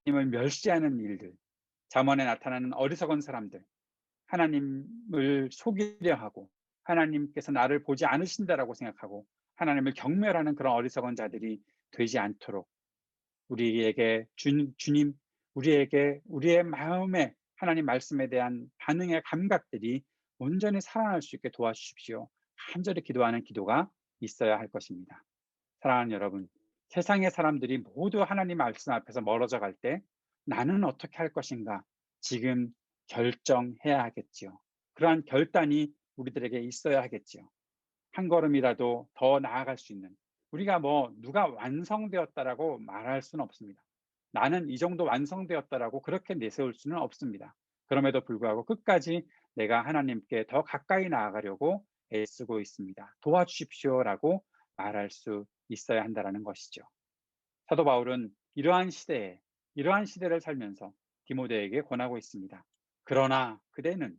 하나님을 멸시하는 일들, 잠언에 나타나는 어리석은 사람들, 하나님을 속이려 하고 하나님께서 나를 보지 않으신다라고 생각하고 하나님을 경멸하는 그런 어리석은 자들이 되지 않도록 우리에게 주님, 우리에게 우리의 마음에 하나님 말씀에 대한 반응의 감각들이 온전히 살아날 수 있게 도와주십시오. 간절히 기도하는 기도가 있어야 할 것입니다. 사랑하는 여러분, 세상의 사람들이 모두 하나님 말씀 앞에서 멀어져 갈 때 나는 어떻게 할 것인가 지금 결정해야 하겠지요. 그러한 결단이 우리들에게 있어야 하겠지요. 한 걸음이라도 더 나아갈 수 있는, 우리가 누가 완성되었다라고 말할 수는 없습니다. 나는 이 정도 완성되었다라고 그렇게 내세울 수는 없습니다. 그럼에도 불구하고 끝까지 내가 하나님께 더 가까이 나아가려고 애쓰고 있습니다. 도와주십시오라고 말할 수 있어야 한다는 것이죠. 사도 바울은 이러한 시대를 살면서 디모데에게 권하고 있습니다. 그러나 그대는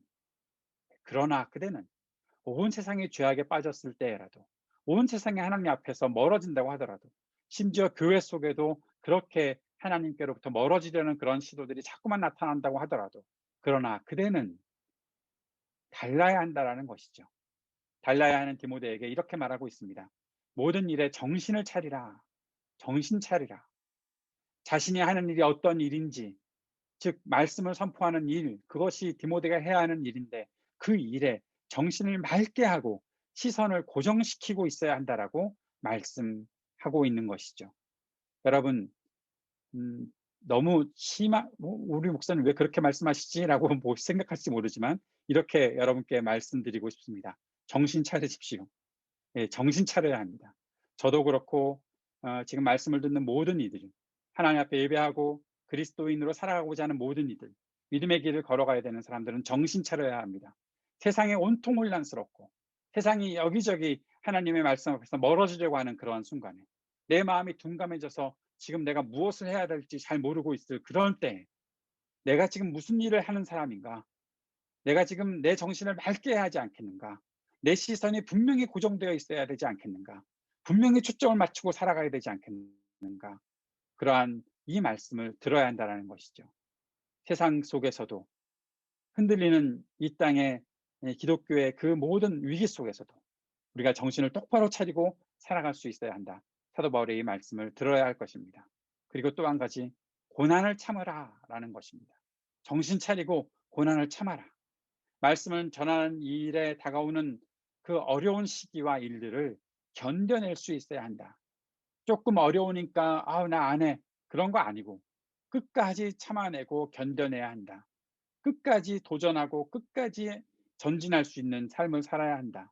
온 세상의 죄악에 빠졌을 때라도, 온 세상이 하나님 앞에서 멀어진다고 하더라도, 심지어 교회 속에도 그렇게 하나님께로부터 멀어지려는 그런 시도들이 자꾸만 나타난다고 하더라도, 그러나 그대는 달라야 한다라는 것이죠. 달라야 하는 디모데에게 이렇게 말하고 있습니다. 모든 일에 정신을 차리라. 정신 차리라. 자신이 하는 일이 어떤 일인지, 즉 말씀을 선포하는 일, 그것이 디모데가 해야 하는 일인데 그 일에 정신을 맑게 하고 시선을 고정시키고 있어야 한다라고 말씀하고 있는 것이죠. 여러분, 너무 우리 목사님 왜 그렇게 말씀하시지라고 생각할지 모르지만 이렇게 여러분께 말씀드리고 싶습니다. 정신 차리십시오. 예, 정신 차려야 합니다. 저도 그렇고 지금 말씀을 듣는 모든 이들이 하나님 앞에 예배하고 그리스도인으로 살아가고자 하는 모든 이들, 믿음의 길을 걸어가야 되는 사람들은 정신 차려야 합니다. 세상에 온통 혼란스럽고 세상이 여기저기 하나님의 말씀 앞에서 멀어지려고 하는 그러한 순간에 내 마음이 둔감해져서 지금 내가 무엇을 해야 될지 잘 모르고 있을 그런 때에 내가 지금 무슨 일을 하는 사람인가? 내가 지금 내 정신을 맑게 해야 하지 않겠는가? 내 시선이 분명히 고정되어 있어야 되지 않겠는가? 분명히 초점을 맞추고 살아가야 되지 않겠는가? 그러한 이 말씀을 들어야 한다는 것이죠. 세상 속에서도 흔들리는 이 땅의 기독교의 그 모든 위기 속에서도 우리가 정신을 똑바로 차리고 살아갈 수 있어야 한다. 사도 바울의 이 말씀을 들어야 할 것입니다. 그리고 또 한 가지, 고난을 참으라 라는 것입니다. 정신 차리고 고난을 참아라. 말씀을 전하는 일에 다가오는 그 어려운 시기와 일들을 견뎌낼 수 있어야 한다. 조금 어려우니까 나 안 해. 그런 거 아니고 끝까지 참아내고 견뎌내야 한다. 끝까지 도전하고 끝까지 전진할 수 있는 삶을 살아야 한다.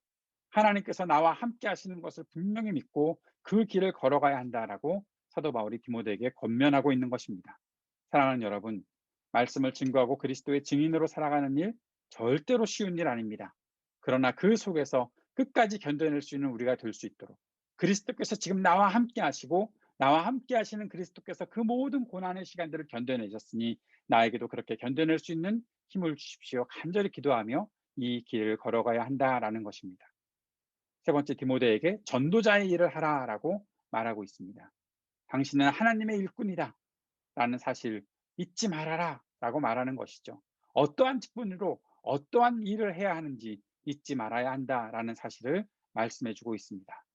하나님께서 나와 함께 하시는 것을 분명히 믿고 그 길을 걸어가야 한다라고 사도 바울이 디모데에게 권면하고 있는 것입니다. 사랑하는 여러분, 말씀을 증거하고 그리스도의 증인으로 살아가는 일 절대로 쉬운 일 아닙니다. 그러나 그 속에서 끝까지 견뎌낼 수 있는 우리가 될 수 있도록 그리스도께서 지금 나와 함께 하시고 나와 함께 하시는 그리스도께서 그 모든 고난의 시간들을 견뎌내셨으니 나에게도 그렇게 견뎌낼 수 있는 힘을 주십시오. 간절히 기도하며 이 길을 걸어가야 한다라는 것입니다. 세 번째, 디모데에게 전도자의 일을 하라라고 말하고 있습니다. 당신은 하나님의 일꾼이다 라는 사실 잊지 말아라 라고 말하는 것이죠. 어떠한 직분으로 어떠한 일을 해야 하는지 잊지 말아야 한다라는 사실을 말씀해 주고 있습니다.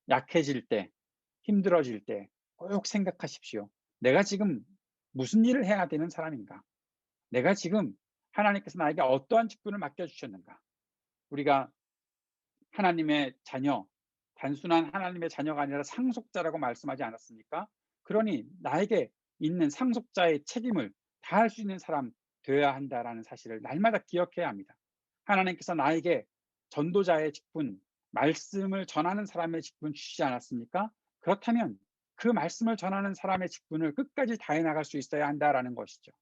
약해질 때, 힘들어질 때 꼭 생각하십시오. 내가 지금 무슨 일을 해야 되는 사람인가? 내가 지금 하나님께서 나에게 어떠한 직분을 맡겨주셨는가? 우리가 하나님의 자녀, 단순한 하나님의 자녀가 아니라 상속자라고 말씀하지 않았습니까? 그러니 나에게 있는 상속자의 책임을 다할 수 있는 사람 되어야 한다라는 사실을 날마다 기억해야 합니다. 하나님께서 나에게 전도자의 직분, 말씀을 전하는 사람의 직분 주시지 않았습니까? 그렇다면 그 말씀을 전하는 사람의 직분을 끝까지 다해 나갈 수 있어야 한다라는 것이죠.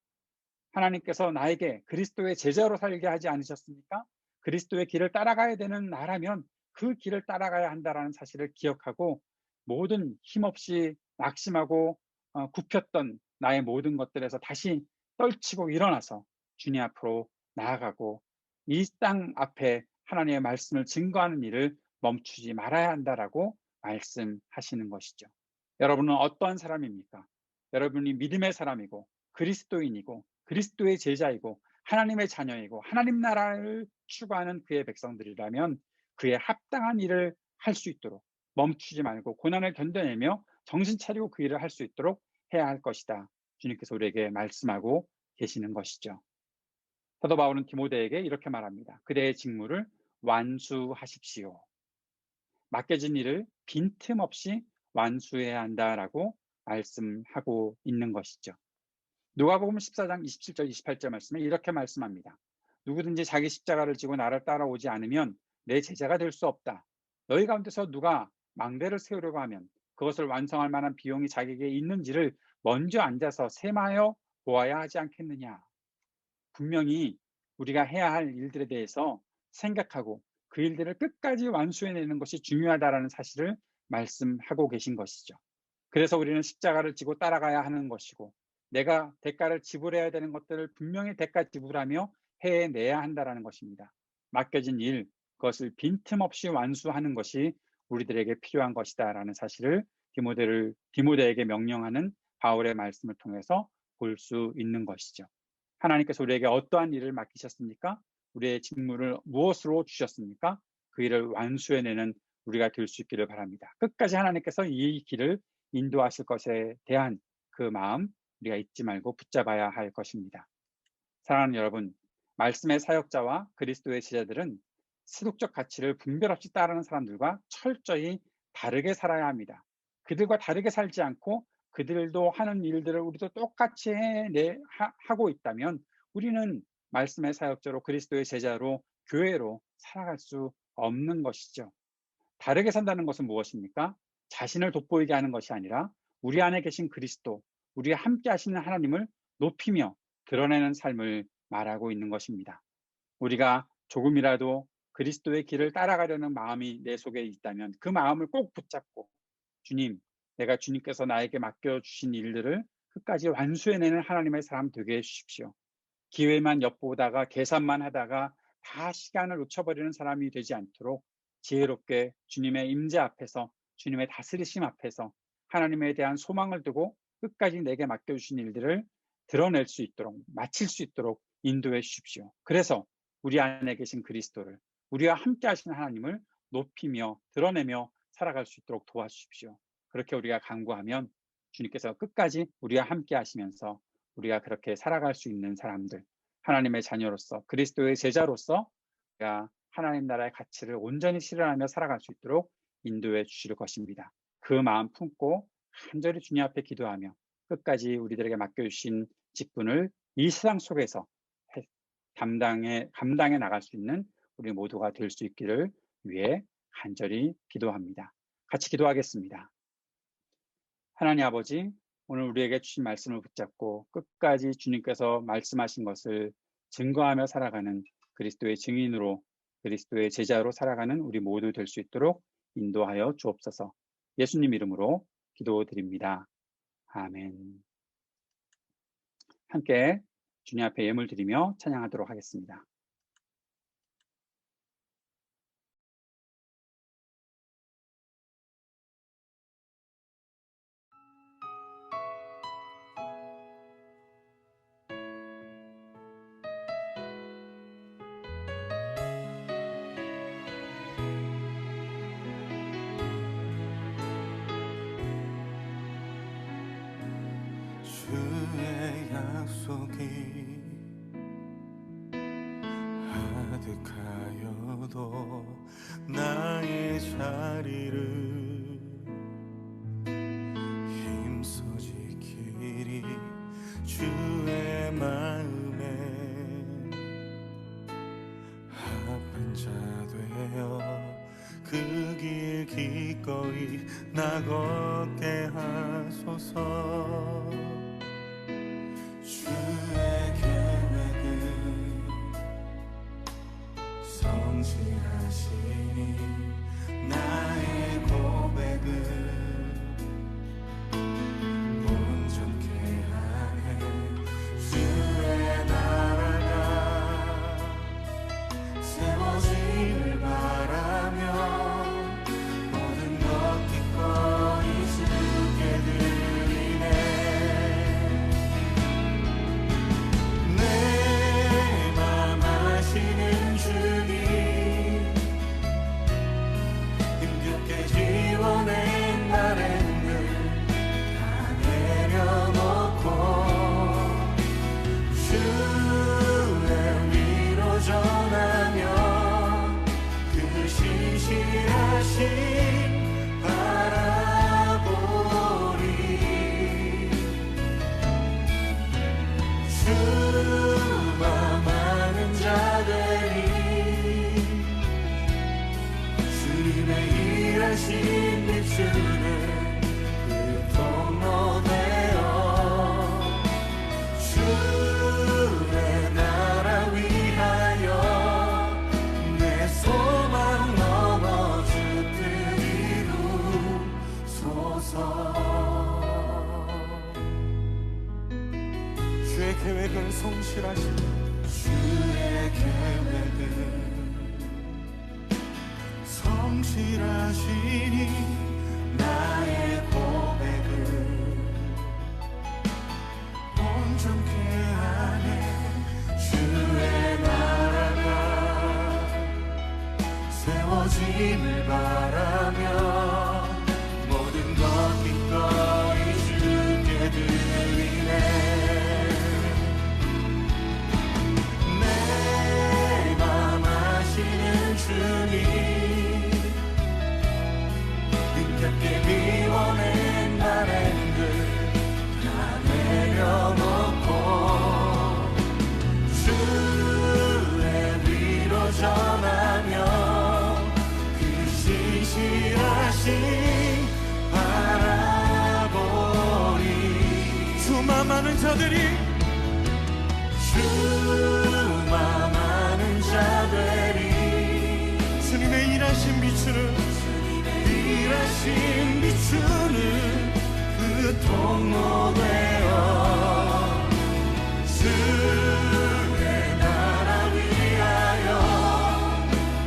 하나님께서 나에게 그리스도의 제자로 살게 하지 않으셨습니까? 그리스도의 길을 따라가야 되는 나라면 그 길을 따라가야 한다라는 사실을 기억하고 모든 힘없이 낙심하고 굽혔던 나의 모든 것들에서 다시 떨치고 일어나서 주님 앞으로 나아가고 이 땅 앞에 하나님의 말씀을 증거하는 일을 멈추지 말아야 한다라고 말씀하시는 것이죠. 여러분은 어떠한 사람입니까? 여러분이 믿음의 사람이고 그리스도인이고 그리스도의 제자이고 하나님의 자녀이고 하나님 나라를 추구하는 그의 백성들이라면 그의 합당한 일을 할 수 있도록 멈추지 말고 고난을 견뎌내며 정신 차리고 그 일을 할 수 있도록 해야 할 것이다. 주님께서 우리에게 말씀하고 계시는 것이죠. 사도 바울은 디모데에게 이렇게 말합니다. 그대의 직무를 완수하십시오. 맡겨진 일을 빈틈없이 완수해야 한다라고 말씀하고 있는 것이죠. 누가복음 14장 27절 28절 말씀에 이렇게 말씀합니다. 누구든지 자기 십자가를 지고 나를 따라오지 않으면 내 제자가 될 수 없다. 너희 가운데서 누가 망대를 세우려고 하면 그것을 완성할 만한 비용이 자기에게 있는지를 먼저 앉아서 셈하여 보아야 하지 않겠느냐. 분명히 우리가 해야 할 일들에 대해서 생각하고 그 일들을 끝까지 완수해내는 것이 중요하다는 사실을 말씀하고 계신 것이죠. 그래서 우리는 십자가를 지고 따라가야 하는 것이고 내가 대가를 지불해야 되는 것들을 분명히 대가 지불하며 해내야 한다는 것입니다. 맡겨진 일, 그것을 빈틈없이 완수하는 것이 우리들에게 필요한 것이다라는 사실을 디모데에게 명령하는 바울의 말씀을 통해서 볼 수 있는 것이죠. 하나님께서 우리에게 어떠한 일을 맡기셨습니까? 우리의 직무를 무엇으로 주셨습니까? 그 일을 완수해내는 우리가 될 수 있기를 바랍니다. 끝까지 하나님께서 이 길을 인도하실 것에 대한 그 마음 우리가 잊지 말고 붙잡아야 할 것입니다. 사랑하는 여러분, 말씀의 사역자와 그리스도의 제자들은 세속적 가치를 분별 없이 따르는 사람들과 철저히 다르게 살아야 합니다. 그들과 다르게 살지 않고 그들도 하는 일들을 우리도 똑같이 하고 있다면 우리는 말씀의 사역자로 그리스도의 제자로 교회로 살아갈 수 없는 것이죠. 다르게 산다는 것은 무엇입니까? 자신을 돋보이게 하는 것이 아니라 우리 안에 계신 그리스도, 우리와 함께 하시는 하나님을 높이며 드러내는 삶을 말하고 있는 것입니다. 우리가 조금이라도 그리스도의 길을 따라가려는 마음이 내 속에 있다면 그 마음을 꼭 붙잡고 주님, 내가 주님께서 나에게 맡겨주신 일들을 끝까지 완수해내는 하나님의 사람 되게 해주십시오. 기회만 엿보다가 계산만 하다가 다 시간을 놓쳐버리는 사람이 되지 않도록 지혜롭게 주님의 임재 앞에서 주님의 다스리심 앞에서 하나님에 대한 소망을 두고 끝까지 내게 맡겨주신 일들을 드러낼 수 있도록 마칠 수 있도록 인도해 주십시오. 그래서 우리 안에 계신 그리스도를 우리와 함께 하시는 하나님을 높이며 드러내며 살아갈 수 있도록 도와주십시오. 그렇게 우리가 간구하면 주님께서 끝까지 우리와 함께 하시면서 우리가 그렇게 살아갈 수 있는 사람들, 하나님의 자녀로서 그리스도의 제자로서 우리가 하나님 나라의 가치를 온전히 실현하며 살아갈 수 있도록 인도해 주실 것입니다. 그 마음 품고 간절히 주님 앞에 기도하며 끝까지 우리들에게 맡겨주신 직분을 이 세상 속에서 감당해 나갈 수 있는 우리 모두가 될 수 있기를 위해 간절히 기도합니다. 같이 기도하겠습니다. 하나님 아버지, 오늘 우리에게 주신 말씀을 붙잡고 끝까지 주님께서 말씀하신 것을 증거하며 살아가는 그리스도의 증인으로 그리스도의 제자로 살아가는 우리 모두 될 수 있도록 인도하여 주옵소서. 예수님 이름으로 기도드립니다. 아멘. 함께 주님 앞에 예물 드리며 찬양하도록 하겠습니다. 주의 약속이 하득하여도 나의 자리를 힘써 지키리 주의 마음에 합한 자 되어 그 길 기꺼이 나 걷게 하소서. 주의 계획은 성실하시니 나의 고백은 온전케 하네. 주의 나라가 세워지를 바라며 모든 것 기꺼이 주께 드리네. 내 맘 아시는 주님 힘겹게 지워낸 바램을 다 내려놓고 주의 위로 전하며 그 신실하신 바라보리. 주만 많은 자들이 주님의 일하신 빛으로 그 통로 되어 주의 나라 위하여 내 소망 넘어 주 뜻 이루소서. 주의 계획은 성실하시니 주의 계획은 성실하시니 나의 고백은 온전케 하네. 주의 나라가 세워짐을 바라며 모든 것 기꺼이 많은 자들이 많은 자들이 주님의 일하심 비추는 그 통로 되어 주의 나라 위하여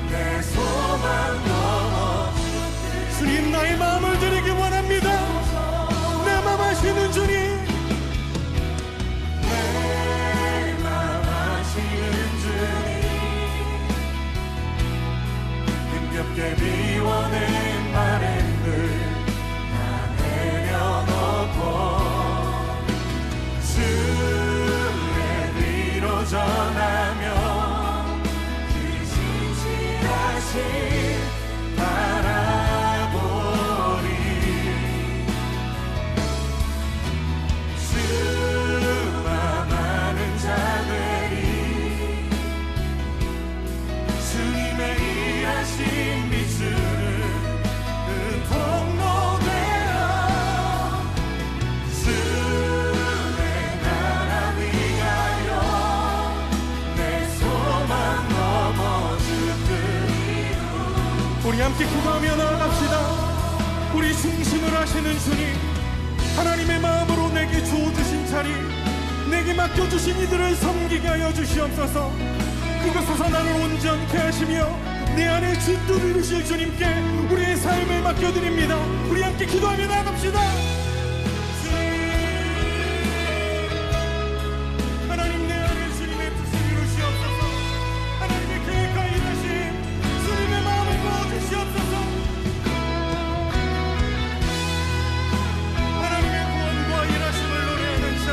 내 소망 넘어 주님 나의 마음을 드리기 원합니다. 내 맘 아시는 주님, 내 맘 아시는 주님, 힘겹게 미워낸 바램들 다 내려놓고 주의 위로 전하며 그 진실하신 바라보리. 주와 많은 자들이 주님의 일하심 비추는 그 통로 되어 주의 나라 위하여 내 소망 넘어 주들. 우리 함께 기도하며 나아갑시다. 우리 중심을 하시는 주님, 하나님의 마음으로 내게 주어주신 자리, 내게 맡겨주신 이들을 섬기게 하여 주시옵소서. 그곳에서 나를 온전케 하시며 내 안에 진도를 이루실 주님께 우리의 삶을 맡겨드립니다. 우리 함께 기도하며 나아갑시다. 하나님, 내 안에 주님의 뜻을 이루시옵소서. 하나님의 계획과 일하심 주님의 마음을 부어주시옵소서. 하나님의 구원과 일하심을 노래하는 자,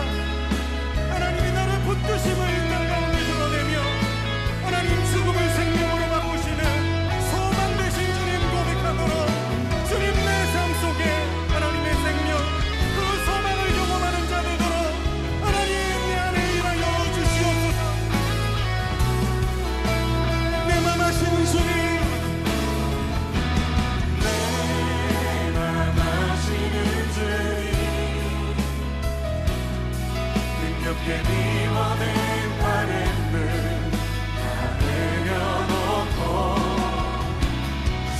하나님이 나를 붙드심을 땅 가운데 드러내며 하나님 죽음을 생명으로 바꾸시는 소망 되신 주님 고백하도록 주님 내 삶 속에 하나님의 생명, 그 소망을 경험하는 자들도록 하나님 내 안에 일하여 주시옵소서. 내 맘 아시는 주님, 내 맘 아시는 주님, 힘겹게 미워낸 바램들 다 내려놓고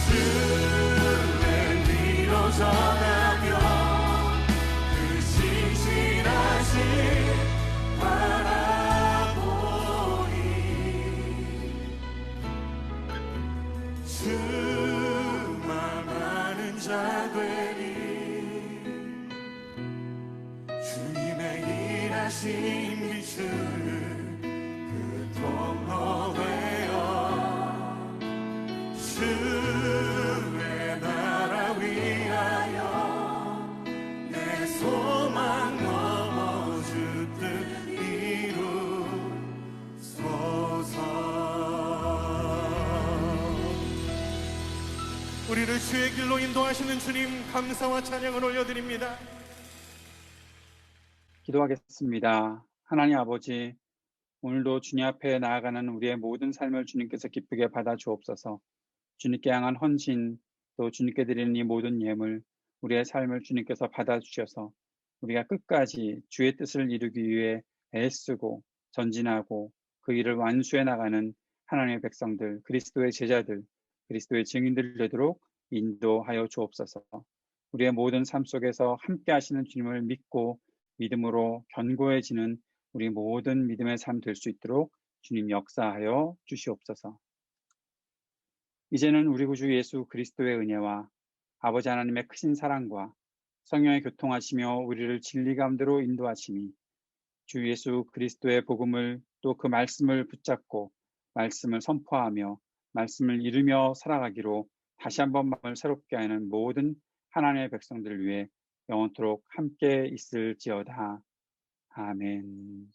주의 위로 전하며 그 신실하신 바라보리. 주만 많은 자들이 주님의 일하심 비추는 그 통로 되어 주의 나라 위하여 내 소망 넘어 주 뜻 이루소서. 우리를 주의 길로 인도하시는 주님, 감사와 찬양을 올려드립니다. 기도하겠습니다. 하나님 아버지, 오늘도 주님 앞에 나아가는 우리의 모든 삶을 주님께서 기쁘게 받아 주옵소서. 주님께 향한 헌신, 또 주님께 드리는 이 모든 예물, 우리의 삶을 주님께서 받아 주셔서 우리가 끝까지 주의 뜻을 이루기 위해 애쓰고 전진하고 그 일을 완수해 나가는 하나님의 백성들, 그리스도의 제자들, 그리스도의 증인들 되도록 인도하여 주옵소서. 우리의 모든 삶 속에서 함께 하시는 주님을 믿고 믿음으로 견고해지는 우리 모든 믿음의 삶 될 수 있도록 주님 역사하여 주시옵소서. 이제는 우리 구주 예수 그리스도의 은혜와 아버지 하나님의 크신 사랑과 성령의 교통하시며 우리를 진리 가운데로 인도하심이 주 예수 그리스도의 복음을 또 그 말씀을 붙잡고 말씀을 선포하며 말씀을 이루며 살아가기로 다시 한번 마음을 새롭게 하는 모든 하나님의 백성들을 위해 영원토록 함께 있을지어다. 아멘.